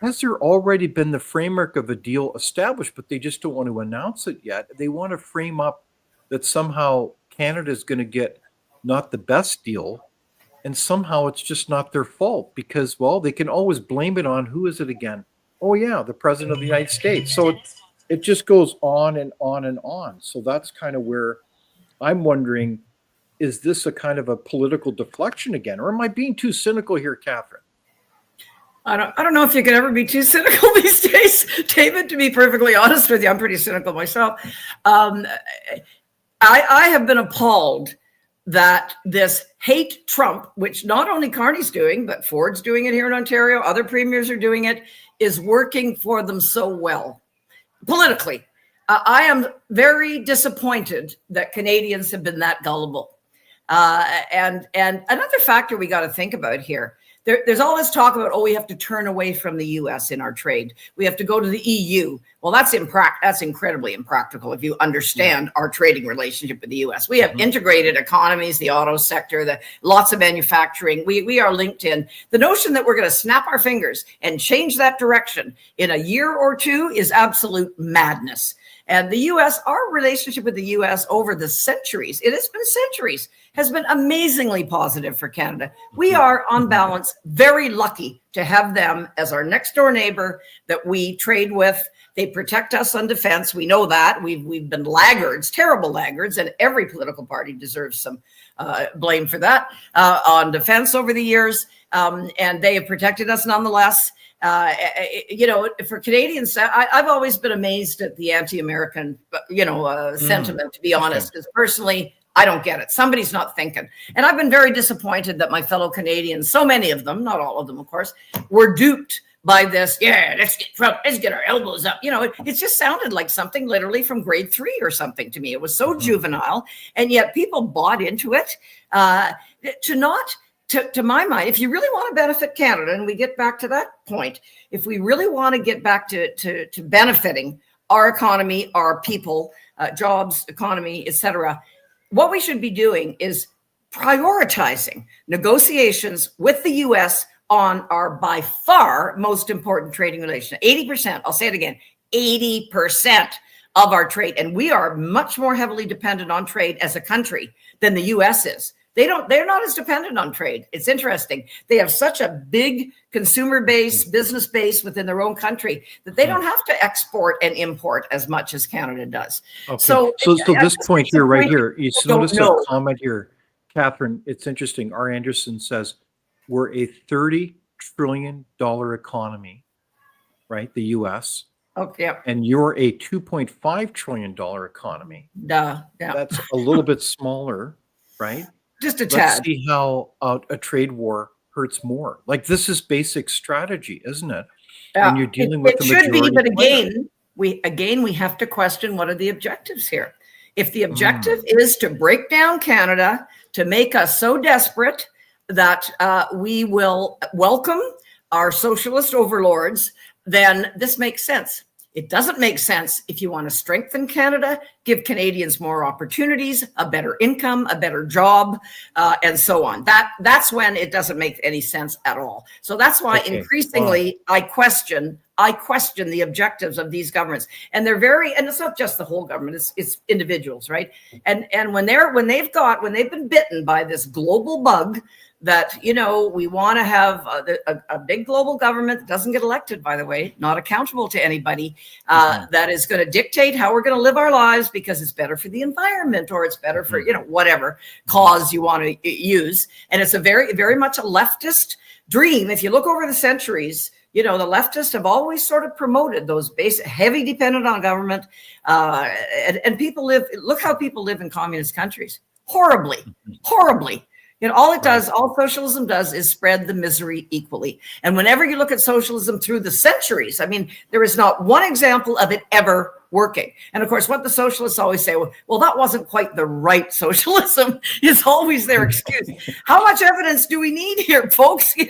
has there already been the framework of a deal established, but they just don't want to announce it yet? They want to frame up that somehow Canada is going to get not the best deal, and somehow it's just not their fault because, well, they can always blame it on, who is it again? Oh yeah, the president of the United States. So it just goes on and on and on. So that's kind of where I'm wondering, is this a kind of a political deflection again? Or am I being too cynical here, Catherine? I don't know if you could ever be too cynical these days, David, to be perfectly honest with you. I'm pretty cynical myself. I have been appalled that this hate Trump, which not only Carney's doing, but Ford's doing it here in Ontario, other premiers are doing it, is working for them so well politically. I am very disappointed that Canadians have been that gullible. And another factor we got to think about here, there's all this talk about, we have to turn away from the US in our trade. We have to go to the EU. Well, that's incredibly impractical if you understand our trading relationship with the US. We have integrated economies, the auto sector, lots of manufacturing. We are linked in. The notion that we're going to snap our fingers and change that direction in a year or two is absolute madness. And the US, our relationship with the US over the centuries, it has been centuries, has been amazingly positive for Canada. We are, on balance, very lucky to have them as our next door neighbor that we trade with. They protect us on defense. We know that. We've been laggards, terrible laggards, and every political party deserves some blame for that on defense over the years. And they have protected us nonetheless. For Canadians, I've always been amazed at the anti-American, sentiment, to be honest, because personally, I don't get it. Somebody's not thinking. And I've been very disappointed that my fellow Canadians, so many of them, not all of them, of course, were duped by this. Yeah, let's get our elbows up. It just sounded like something literally from grade 3 or something to me. It was so juvenile. And yet people bought into it. To my mind, if you really want to benefit Canada, and we get back to that point, if we really want to get back to benefiting our economy, our people, jobs, economy, etc., what we should be doing is prioritizing negotiations with the U.S. on our by far most important trading relation. 80%, I'll say it again, 80% of our trade. And we are much more heavily dependent on trade as a country than the U.S. is. They're not as dependent on trade. It's interesting. They have such a big consumer base, business base within their own country that they don't have to export and import as much as Canada does. Okay. So this point here, right here, you notice a comment here, Catherine. It's interesting. R. Anderson says we're a $30 trillion economy, right? The U.S. Okay. And you're a $2.5 trillion economy. Yeah. That's a little bit smaller, right? Just a tad. Let's see how a trade war hurts more. Like, this is basic strategy, isn't it? When you're dealing with the majority. It should be, but again, we have to question what are the objectives here. If the objective is to break down Canada, to make us so desperate that we will welcome our socialist overlords, then this makes sense. It doesn't make sense if you want to strengthen Canada, give Canadians more opportunities, a better income, a better job, and so on. That's when it doesn't make any sense at all. So that's why increasingly I question the objectives of these governments. And they're and it's not just the whole government, it's individuals, right? And when they've been bitten by this global bug that, we want to have a big global government that doesn't get elected, by the way, not accountable to anybody, that is going to dictate how we're going to live our lives because it's better for the environment or it's better for, whatever cause you want to use. And it's a very, very much a leftist dream. If you look over the centuries, the leftists have always sort of promoted those basic, heavy dependent on government. And people look how people live in communist countries. Horribly. All socialism does is spread the misery equally. And whenever you look at socialism through the centuries, there is not one example of it ever working. And of course, what the socialists always say, well, that wasn't quite the right socialism, is always their excuse. How much evidence do we need here, folks? It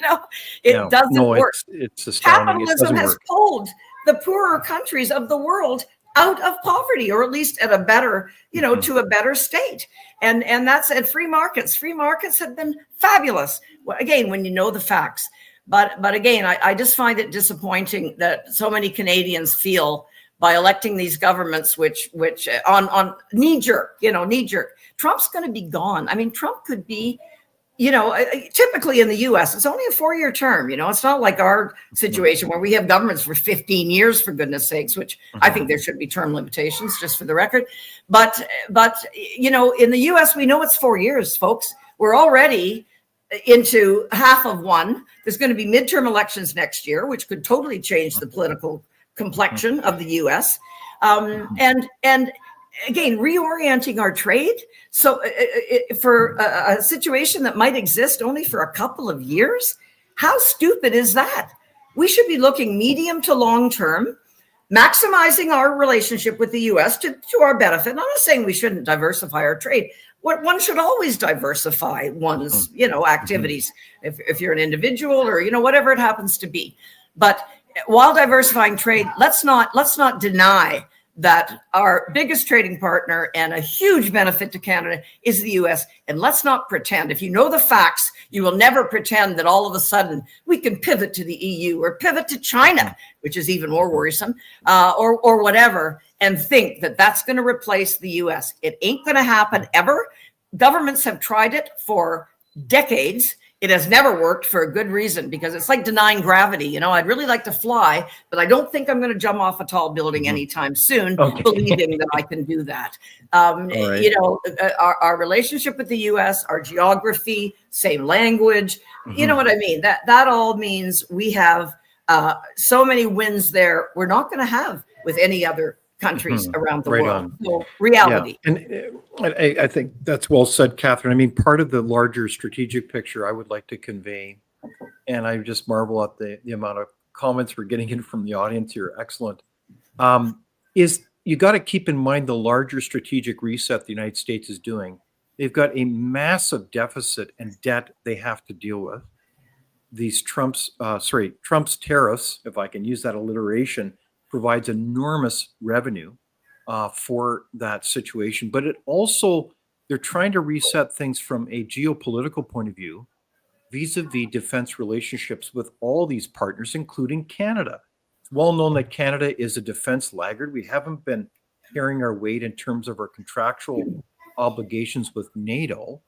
doesn't work. It's astounding. Capitalism has pulled the poorer countries of the world out of poverty, or at least at a better, to a better state. And that's at free markets. Free markets have been fabulous. Well, again, when you know the facts. But again, I just find it disappointing that so many Canadians feel by electing these governments, which on knee jerk, Trump's going to be gone. Trump could be, typically in the US, it's only a 4-year term. It's not like our situation where we have governments for 15 years, for goodness sakes, which I think there should be term limitations, just for the record. But in the US, we know it's 4 years, folks. We're already into half of one. There's going to be midterm elections next year, which could totally change the political complexion of the US. And again, reorienting our trade. So for a situation that might exist only for a couple of years, how stupid is that? We should be looking medium to long term, maximizing our relationship with the US to our benefit. And I'm not saying we shouldn't diversify our trade. One should always diversify one's, activities if you're an individual or, whatever it happens to be. But while diversifying trade, let's not deny that our biggest trading partner and a huge benefit to Canada is the US. And let's not pretend, if you know the facts, you will never pretend that all of a sudden we can pivot to the EU or pivot to China, which is even more worrisome, or whatever, and think that that's going to replace the US. It ain't going to happen ever. Governments have tried it for decades. It has never worked for a good reason, because it's like denying gravity. You know, I'd really like to fly, but I don't think I'm going to jump off a tall building anytime soon, believing that I can do that. Right. You know, our relationship with the US, our geography, same language, you know what I mean? That all means we have so many wins there we're not going to have with any other countries around the world. So, reality. Yeah. And I think that's well said, Catherine. I mean, part of the larger strategic picture I would like to convey, and I just marvel at the amount of comments we're getting in from the audience here. Excellent. Is you got to keep in mind the larger strategic reset the United States is doing. They've got a massive deficit and debt they have to deal with. These Trump's tariffs, if I can use that alliteration, provides enormous revenue for that situation. But it also, they're trying to reset things from a geopolitical point of view, vis-a-vis defense relationships with all these partners, including Canada. It's well known that Canada is a defense laggard. We haven't been carrying our weight in terms of our contractual obligations with NATO.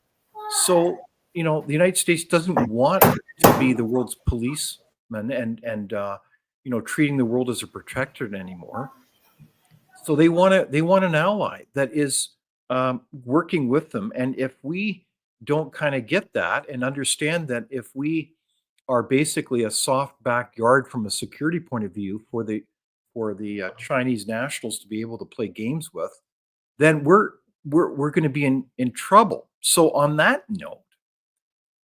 So, you know, the United States doesn't want to be the world's policeman and you know, treating the world as a protectorate anymore. So they want an ally that is working with them. And if we don't kind of get that and understand that if we are basically a soft backyard from a security point of view for the Chinese nationals to be able to play games with, then we're going to be in trouble. So on that note,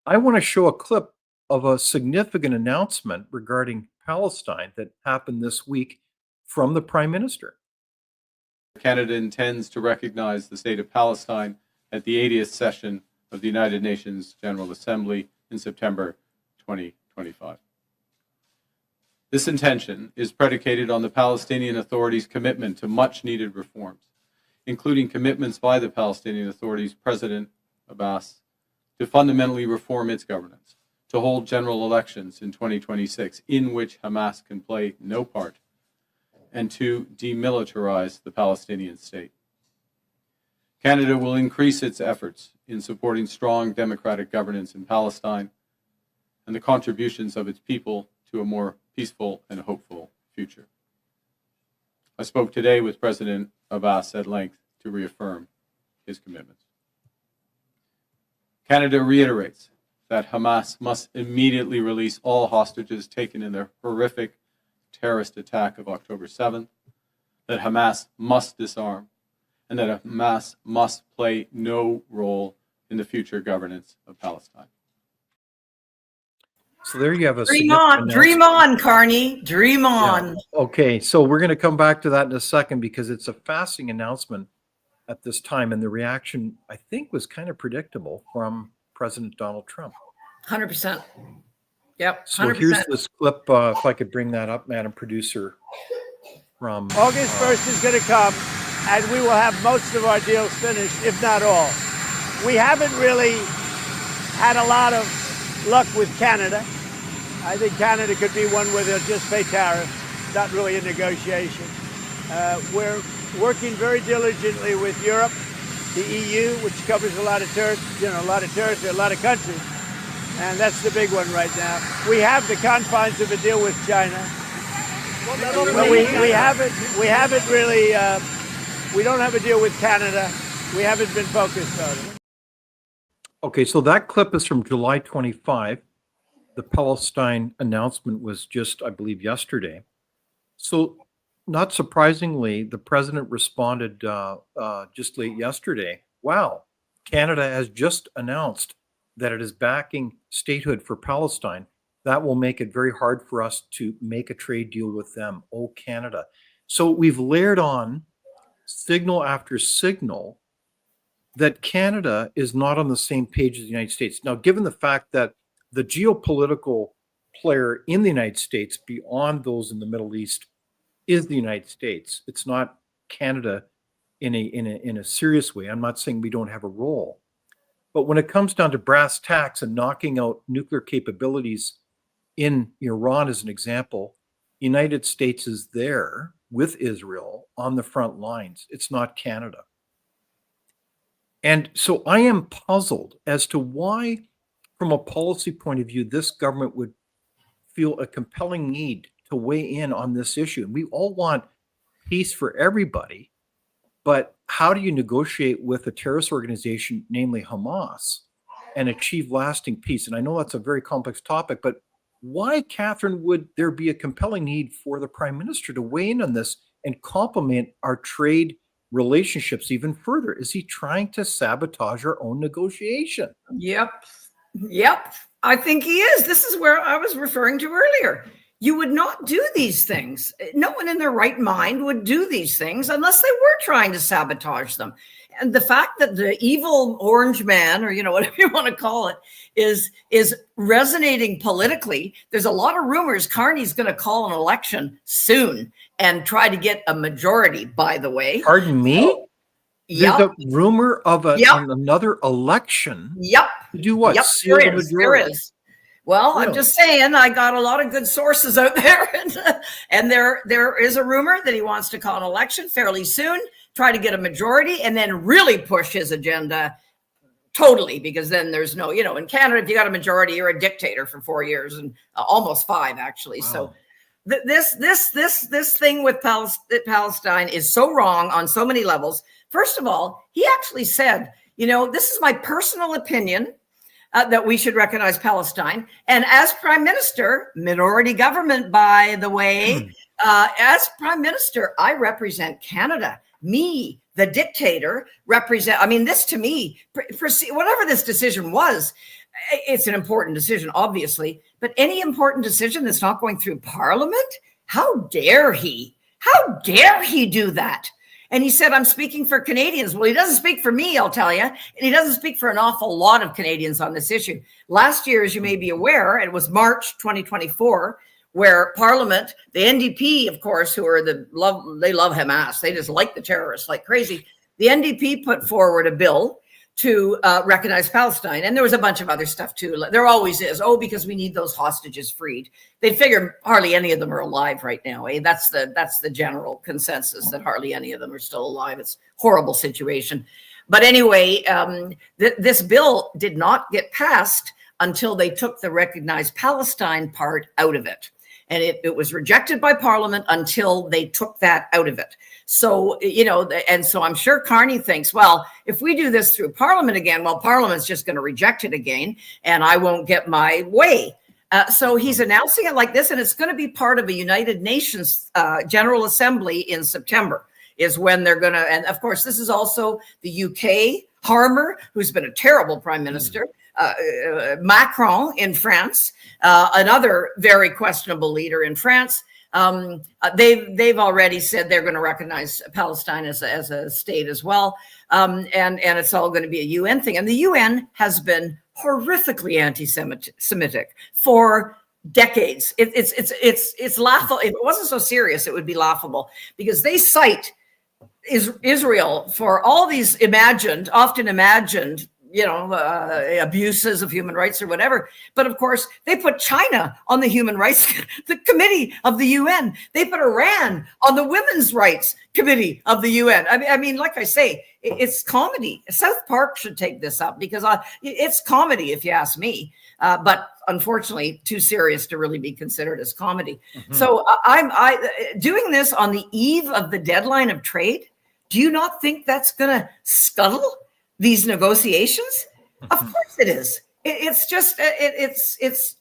I want to show a clip of a significant announcement regarding Palestine that happened this week from the Prime Minister. Canada intends to recognize the state of Palestine at the 80th session of the United Nations General Assembly in September 2025. This intention is predicated on the Palestinian Authority's commitment to much-needed reforms, including commitments by the Palestinian Authority's President Abbas to fundamentally reform its governance, to hold general elections in 2026 in which Hamas can play no part, and to demilitarize the Palestinian state. Canada will increase its efforts in supporting strong democratic governance in Palestine and the contributions of its people to a more peaceful and hopeful future. I spoke today with President Abbas at length to reaffirm his commitments. Canada reiterates that Hamas must immediately release all hostages taken in the horrific terrorist attack of October 7th, that Hamas must disarm, and that Hamas must play no role in the future governance of Palestine. So there you have a dream on, Carney, dream on. Yeah. Okay, so we're going to come back to that in a second because it's a fascinating announcement at this time, and the reaction, I think, was kind of predictable from President Donald Trump. 100%. Yep. 100%. So here's this clip, if I could bring that up, Madam Producer, from August 1st is going to come, and we will have most of our deals finished, if not all. We haven't really had a lot of luck with Canada. I think Canada could be one where they'll just pay tariffs, not really a negotiation. We're working very diligently with Europe, the EU, which covers a lot of territory, a lot of countries, and that's the big one right now. We have the confines of a deal with China. But we haven't really. We don't have a deal with Canada. We haven't been focused on it. Okay, so that clip is from July 25. The Palestine announcement was just, I believe, yesterday. So, not surprisingly, the president responded just late yesterday. Wow, Canada has just announced that it is backing statehood for Palestine. That will make it very hard for us to make a trade deal with them. Oh, Canada. So we've layered on signal after signal that Canada is not on the same page as the United States. Now, given the fact that the geopolitical player in the United States, beyond those in the Middle East, is the United States. It's not Canada in a serious way. I'm not saying we don't have a role. But when it comes down to brass tacks and knocking out nuclear capabilities in Iran, as an example, the United States is there with Israel on the front lines. It's not Canada. And so I am puzzled as to why from a policy point of view, this government would feel a compelling need to weigh in on this issue. We all want peace for everybody, but how do you negotiate with a terrorist organization, namely Hamas, and achieve lasting peace? And I know that's a very complex topic, but why, Catherine, would there be a compelling need for the Prime Minister to weigh in on this and complement our trade relationships even further? Is he trying to sabotage our own negotiation? Yep. I think he is. This is where I was referring to earlier. You would not do these things. No one in their right mind would do these things unless they were trying to sabotage them. And the fact that the evil orange man, or whatever you want to call it, is resonating politically. There's a lot of rumors Carney's going to call an election soon and try to get a majority, by the way. Pardon me? So, there's a rumor of another election. Yep. To do what? Yep, Seal the majority. there is. Well, Really? I'm just saying, I got a lot of good sources out there, and there is a rumor that he wants to call an election fairly soon, try to get a majority, and then really push his agenda totally, because then there's no, in Canada, if you got a majority, you're a dictator for 4 years and almost 5 actually. Wow. So this thing with Palestine is so wrong on so many levels. First of all, he actually said, this is my personal opinion, that we should recognize Palestine. And as Prime Minister, minority government, by the way, as Prime Minister, I represent Canada. Me, the dictator, this to me, whatever this decision was, it's an important decision, obviously, but any important decision that's not going through Parliament, how dare he? How dare he do that? And he said, I'm speaking for Canadians. Well, he doesn't speak for me, I'll tell you. And he doesn't speak for an awful lot of Canadians on this issue. Last year, as you may be aware, it was March 2024, where Parliament, the NDP, of course, who are they love Hamas. They just like the terrorists like crazy. The NDP put forward a bill to recognize Palestine. And there was a bunch of other stuff too. There always is. Oh, because we need those hostages freed. They figure hardly any of them are alive right now. That's the general consensus, that hardly any of them are still alive. It's a horrible situation. But anyway, this bill did not get passed until they took the recognized Palestine part out of it. And it was rejected by Parliament until they took that out of it. So, and so I'm sure Carney thinks, well, if we do this through Parliament again, well, Parliament's just going to reject it again, and I won't get my way. So he's announcing it like this, and it's going to be part of a United Nations General Assembly in September is when they're going to, and of course, this is also the UK, Harmer, who's been a terrible prime minister, Macron in France, another very questionable leader in France. They've already said they're going to recognize Palestine as a state as well, and it's all going to be a UN thing. And the UN has been horrifically anti-Semitic for decades. It's laughable. If it wasn't so serious, it would be laughable, because they cite Israel for all these often imagined abuses of human rights or whatever. But of course, they put China on the Human Rights the Committee of the UN. They put Iran on the Women's Rights Committee of the UN. I mean, like I say, it's comedy. South Park should take this up, because it's comedy, if you ask me. But unfortunately, too serious to really be considered as comedy. Mm-hmm. So I'm doing this on the eve of the deadline of trade. Do you not think that's going to scuttle these negotiations? Of course it is. It's just, it's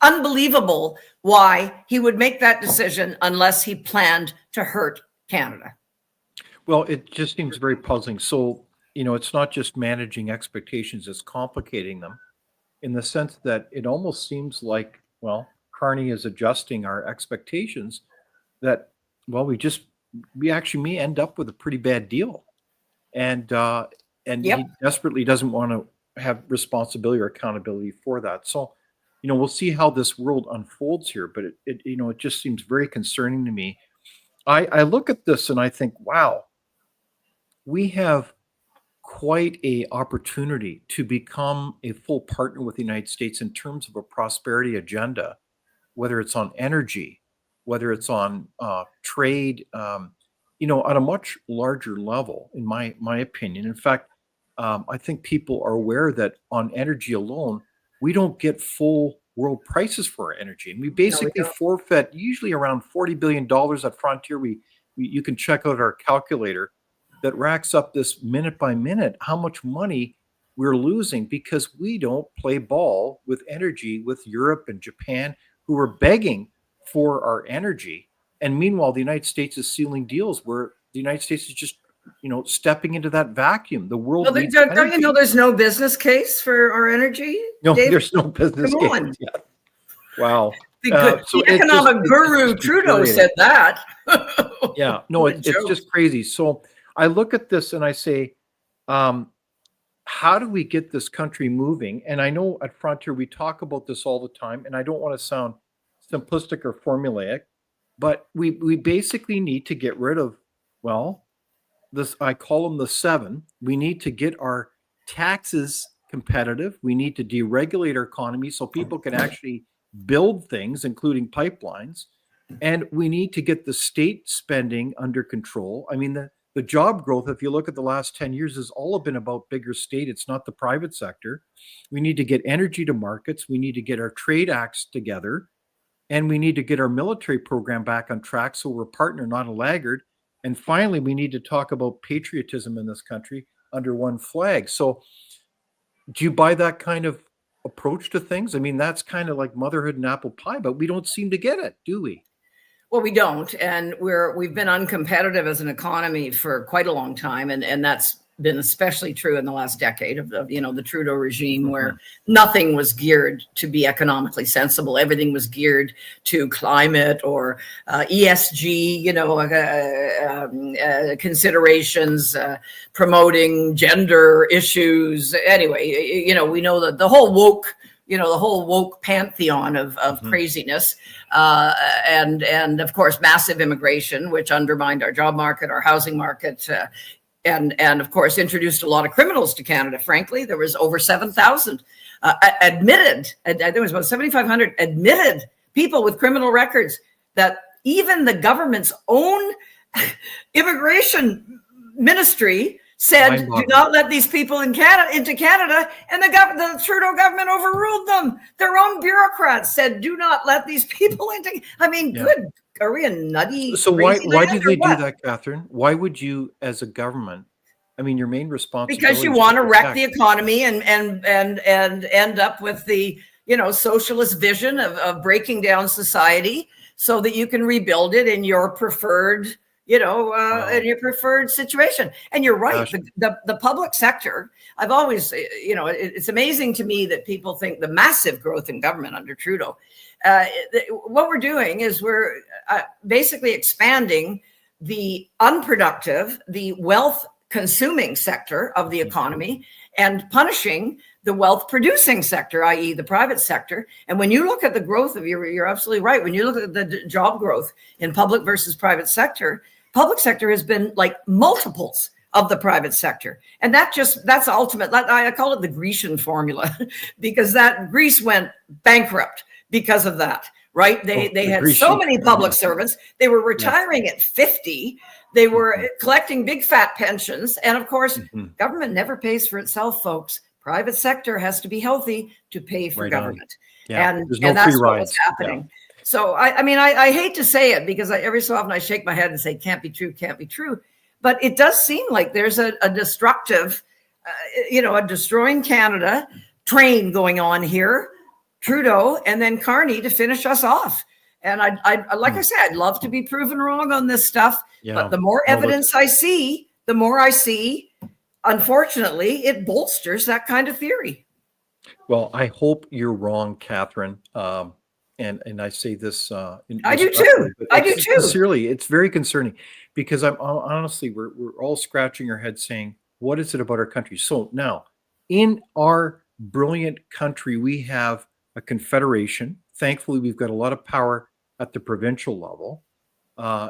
unbelievable why he would make that decision unless he planned to hurt Canada. Well, it just seems very puzzling. So, it's not just managing expectations, it's complicating them, in the sense that it almost seems like, well, Carney is adjusting our expectations that, well, we actually may end up with a pretty bad deal. And yep. He desperately doesn't want to have responsibility or accountability for that. So, we'll see how this world unfolds here, but it just seems very concerning to me. I look at this and I think, wow, we have quite a opportunity to become a full partner with the United States in terms of a prosperity agenda, whether it's on energy, whether it's on trade, at a much larger level, in my opinion. In fact, I think people are aware that on energy alone, we don't get full world prices for our energy. And we No, we basically don't. forfeit usually around $40 billion at Frontier. You can check out our calculator that racks up this minute by minute how much money we're losing because we don't play ball with energy with Europe and Japan, who are begging for our energy. And meanwhile, the United States is sealing deals where the United States is just, stepping into that vacuum. The world Well, needs don't you energy. know there's no business case for our energy? No, Dave? there's no business Come on. case yet. Wow. The So economic guru just Trudeau infuriating. said that. Yeah, no, What a it's joke. just crazy. So I look at this and I say, how do we get this country moving? And I know at Frontier we talk about this all the time, and I don't want to sound simplistic or formulaic, but we basically need to get rid of, well, this, I call them the seven. We need to get our taxes competitive. We need to deregulate our economy so people can actually build things, including pipelines. And we need to get the state spending under control. I mean, the job growth, if you look at the last 10 years, has all been about bigger state. It's not the private sector. We need to get energy to markets. We need to get our trade acts together. And we need to get our military program back on track so we're a partner, not a laggard. And finally, we need to talk about patriotism in this country under one flag. So do you buy that kind of approach to things? I mean, that's kind of like motherhood and apple pie, but we don't seem to get it, do we? Well, we don't, and we've been uncompetitive as an economy for quite a long time, and that's been especially true in the last decade of the Trudeau regime, where nothing was geared to be economically sensible. Everything was geared to climate or ESG, considerations, promoting gender issues. Anyway, we know that the whole woke pantheon of craziness, and of course massive immigration, which undermined our job market, our housing market, and of course introduced a lot of criminals to Canada. Frankly, there was over 7,000 admitted. There was about 7,500 admitted people with criminal records that even the government's own immigration ministry said, do not let these people into Canada, and the Trudeau government overruled them. Their own bureaucrats said, do not let these people into. I mean, good. Are we a nutty? So why did they do that, Catherine? Why would you, as a government? I mean, your main responsibility because you want to wreck the economy and end up with the socialist vision of breaking down society so that you can rebuild it in your preferred. In your preferred situation. And you're right. The public sector, I've always, it's amazing to me that people think the massive growth in government under Trudeau. What we're doing is we're basically expanding the unproductive, the wealth consuming sector of the economy and punishing the wealth producing sector, i.e. the private sector. And when you look at the growth of you're absolutely right. When you look at the job growth in public versus private sector has been like multiples of the private sector. And that's ultimate. I call it the Grecian formula because that Greece went bankrupt because of that, right? They had so many public servants. They were retiring at 50. They were collecting big fat pensions. And of course, government never pays for itself, folks. Private sector has to be healthy to pay for government. And that's what's happening. Yeah. So, I hate to say it because every so often I shake my head and say, can't be true. But it does seem like there's a destructive, a destroying Canada train going on here, Trudeau, and then Carney to finish us off. And I like I said, I'd love to be proven wrong on this stuff. Yeah. But the more evidence I see, unfortunately, it bolsters that kind of theory. Well, I hope you're wrong, Catherine. And I say this. I do too. Sincerely, it's very concerning because honestly, we're all scratching our heads saying, what is it about our country? So now, in our brilliant country, we have a confederation. Thankfully, we've got a lot of power at the provincial level.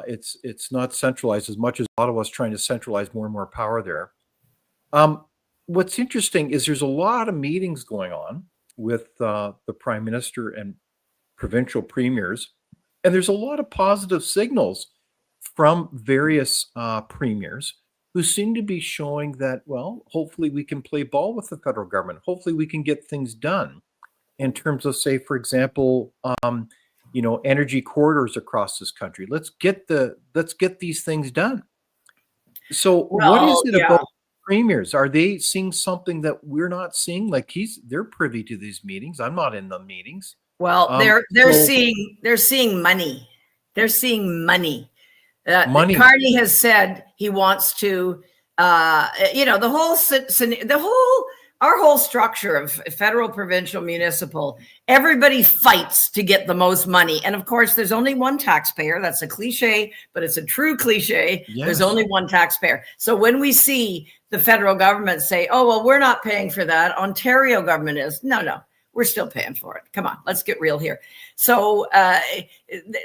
It's not centralized as much as Ottawa's trying to centralize more and more power there. What's interesting is there's a lot of meetings going on with the Prime Minister and provincial premiers, and there's a lot of positive signals from various premiers who seem to be showing that, well, hopefully we can play ball with the federal government. Hopefully we can get things done. in terms of, say, for example, energy corridors across this country. Let's get these things done. So what is Well, it yeah. about premiers? Are they seeing something that we're not seeing? Like they're privy to these meetings. I'm not in the meetings. Well, they're So seeing money. They're seeing money. money. Carney has said he wants to, our whole structure of federal, provincial, municipal, everybody fights to get the most money. And of course, there's only one taxpayer. That's a cliche, but it's a true cliche. Yes. There's only one taxpayer. So when we see the federal government say, oh, well, we're not paying for that, Ontario government is, no, we're still paying for it. Come on, let's get real here. So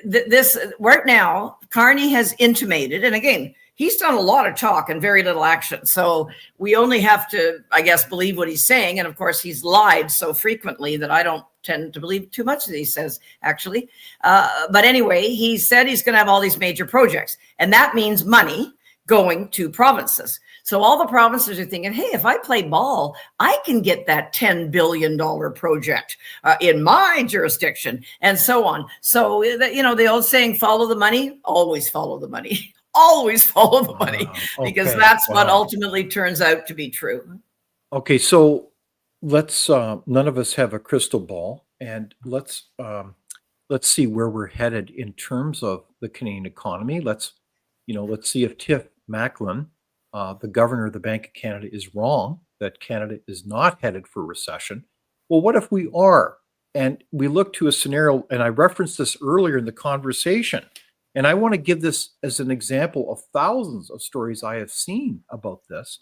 this right now, Carney has intimated, and again, he's done a lot of talk and very little action. So we only have to, I guess, believe what he's saying. And of course, he's lied so frequently that I don't tend to believe too much that he says, actually. But anyway, he said he's going to have all these major projects, and that means money going to provinces. So all the provinces are thinking, hey, if I play ball, I can get that $10 billion project in my jurisdiction, and so on. So, the old saying, follow the money, always follow the money. Always follow the money, because that's what ultimately turns out to be true. Okay, so let's none of us have a crystal ball, and let's see where we're headed in terms of the Canadian economy. Let's see if Tiff Macklin, the governor of the Bank of Canada, is wrong, that Canada is not headed for recession. Well, what if we are? And we look to a scenario, and I referenced this earlier in the conversation, and I want to give this as an example of thousands of stories I have seen about this.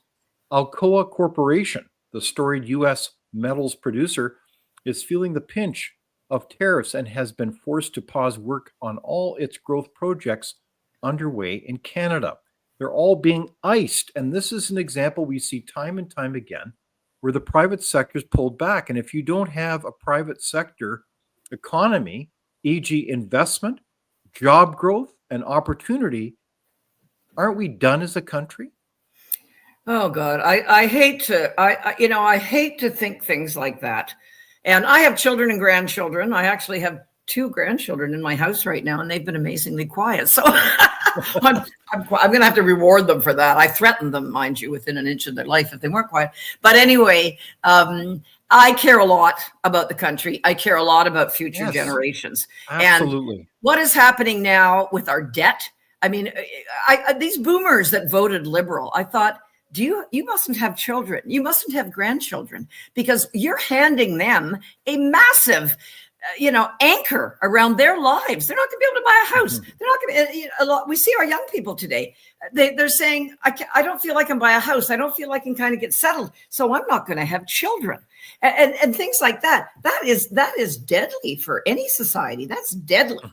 Alcoa Corporation, the storied U.S. metals producer, is feeling the pinch of tariffs and has been forced to pause work on all its growth projects underway in Canada. They're all being iced. And this is an example we see time and time again where the private sector is pulled back. And if you don't have a private sector economy, e.g. investment, job growth, and opportunity, aren't we done as a country? Oh God, I hate to think things like that. And I have children and grandchildren. I actually have 2 grandchildren in my house right now, and they've been amazingly quiet. So I'm going to have to reward them for that. I threatened them, mind you, within an inch of their life if they weren't quiet. But anyway, I care a lot about the country. I care a lot about future generations. Absolutely. And what is happening now with our debt? I mean, these boomers that voted Liberal, I thought, you mustn't have children. You mustn't have grandchildren, because you're handing them a massive anchor around their lives. They're not going to be able to buy a house. They're not going to. We see our young people today. They're saying, I don't feel like I can buy a house. I don't feel like I can kind of get settled. So I'm not going to have children, and things like that. That is deadly for any society. That's deadly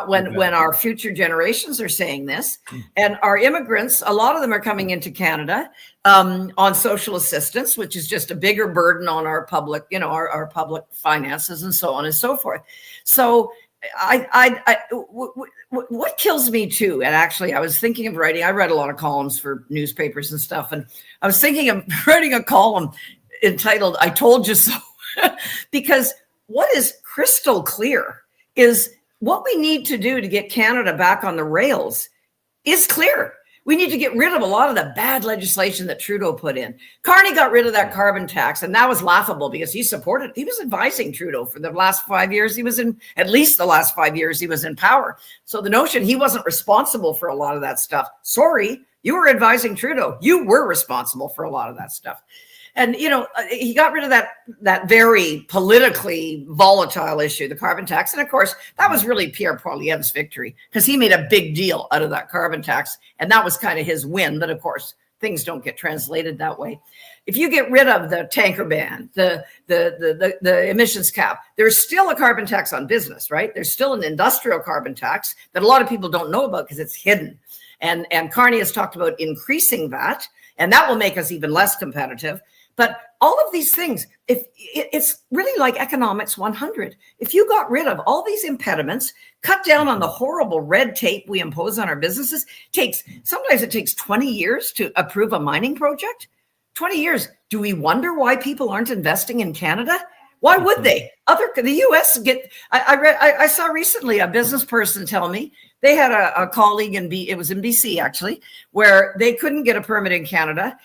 when our future generations are saying this, and our immigrants. A lot of them are coming into Canada on social assistance, which is just a bigger burden on our public, our public finances and so on and so forth. So what kills me too, and actually I was thinking of writing, I read a lot of columns for newspapers and stuff, and I was thinking of writing a column entitled, I Told You So, because what is crystal clear is what we need to do to get Canada back on the rails is clear. We need to get rid of a lot of the bad legislation that Trudeau put in. Carney got rid of that carbon tax, and that was laughable because he was advising Trudeau for the last 5 years. He was at least the last 5 years he was in power. So the notion he wasn't responsible for a lot of that stuff. Sorry, you were advising Trudeau. You were responsible for a lot of that stuff. And, he got rid of that very politically volatile issue, the carbon tax. And of course, that was really Pierre Poilievre's victory, because he made a big deal out of that carbon tax. And that was kind of his win. But of course, things don't get translated that way. If you get rid of the tanker ban, the emissions cap, there's still a carbon tax on business, right? There's still an industrial carbon tax that a lot of people don't know about because it's hidden. And Carney has talked about increasing that, and that will make us even less competitive. But all of these things, if it's really like economics 100, if you got rid of all these impediments, cut down on the horrible red tape we impose on our businesses, sometimes it takes 20 years to approve a mining project. 20 years. Do we wonder why people aren't investing in Canada? Why would they? The U.S. I saw recently a business person tell me they had a colleague it was in BC actually, where they couldn't get a permit in Canada,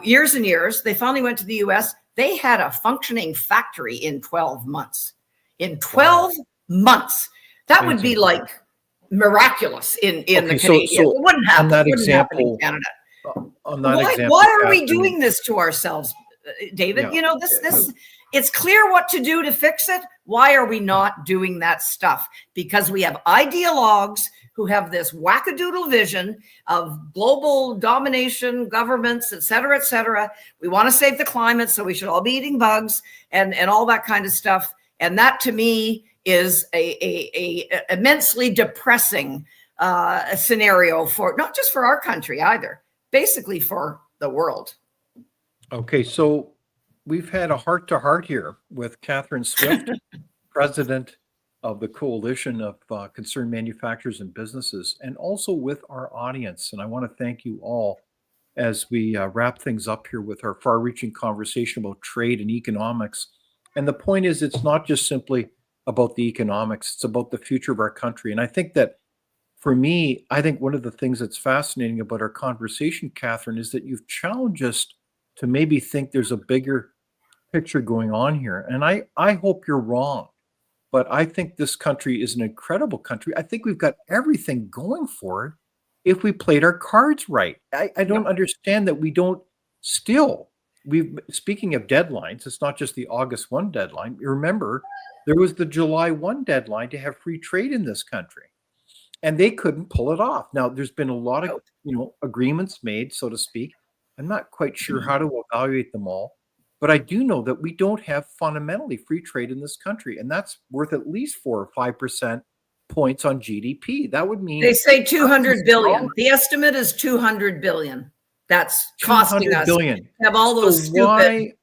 years and years. They finally went to the U.S. They had a functioning factory in 12 months. In 12 months, that would be like miraculous in the Canadian. So it wouldn't happen. On that happen in example, Canada. Why are we doing this to ourselves, David? Yeah. You know, this it's clear what to do to fix it. Why are we not doing that stuff? Because we have ideologues who have this wackadoodle vision of global domination, governments, et cetera, et cetera. We want to save the climate, so we should all be eating bugs and all that kind of stuff. And that, to me, is a immensely depressing scenario for not just for our country either, basically for the world. Okay, so we've had a heart-to-heart here with Katherine Swift, president of the Coalition of Concerned Manufacturers and Businesses, and also with our audience. And I want to thank you all as we wrap things up here with our far-reaching conversation about trade and economics. And the point is, it's not just simply about the economics, it's about the future of our country. And I think that for me, I think one of the things that's fascinating about our conversation, Katherine, is that you've challenged us to maybe think there's a bigger picture going on here. And I hope you're wrong, but I think this country is an incredible country. I think we've got everything going for it if we played our cards right. I don't understand that we don't still. Speaking of deadlines, it's not just the August 1 deadline. You remember, there was the July 1 deadline to have free trade in this country, and they couldn't pull it off. Now, there's been a lot of agreements made, so to speak. I'm not quite sure how to evaluate them all, but I do know that we don't have fundamentally free trade in this country, and that's worth at least 4 or 5% points on GDP. That would mean they say 200 billion. The estimate is 200 billion. That's costing us billion. Have all those stupid.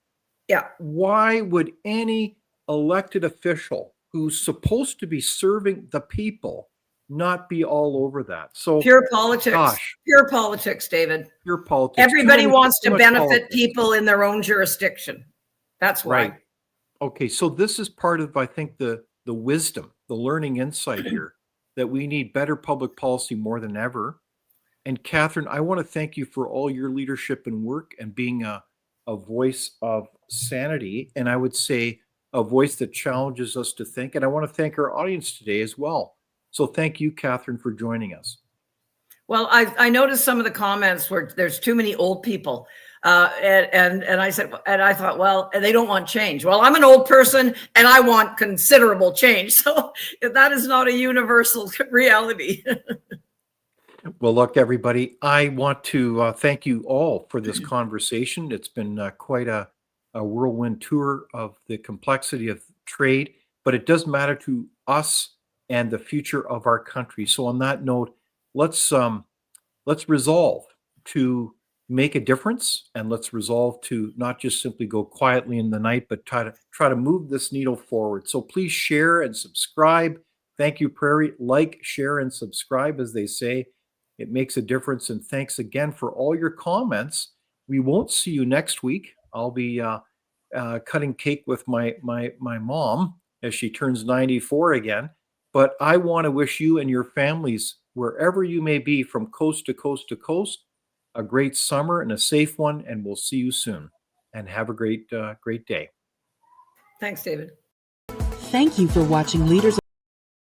Why would any elected official who's supposed to be serving the people not be all over that? So pure politics. Pure politics, David. Pure politics. Everybody wants to benefit people in their own jurisdiction. That's why. Right. Okay, so this is part of, I think, the wisdom, the learning insight here, that we need better public policy more than ever. And Katherine, I want to thank you for all your leadership and work and being a voice of sanity, and I would say a voice that challenges us to think. And I want to thank our audience today as well. So thank you, Katherine, for joining us. Well, I noticed some of the comments where there's too many old people. And I said, and I thought, well, they don't want change. Well, I'm an old person and I want considerable change. So that is not a universal reality. Well, look, everybody, I want to thank you all for this conversation. It's been quite a whirlwind tour of the complexity of trade, but it does matter to us and the future of our country. So on that note, let's resolve to make a difference, and let's resolve to not just simply go quietly in the night, but try to move this needle forward. So please share and subscribe. Thank you, Prairie. Like, share, and subscribe, as they say. It makes a difference. And thanks again for all your comments. We won't see you next week. I'll be cutting cake with my mom as she turns 94 again. But I want to wish you and your families, wherever you may be, from coast to coast to coast, a great summer and a safe one. And we'll see you soon. And have a great day. Thanks, David. Thank you for watching Leaders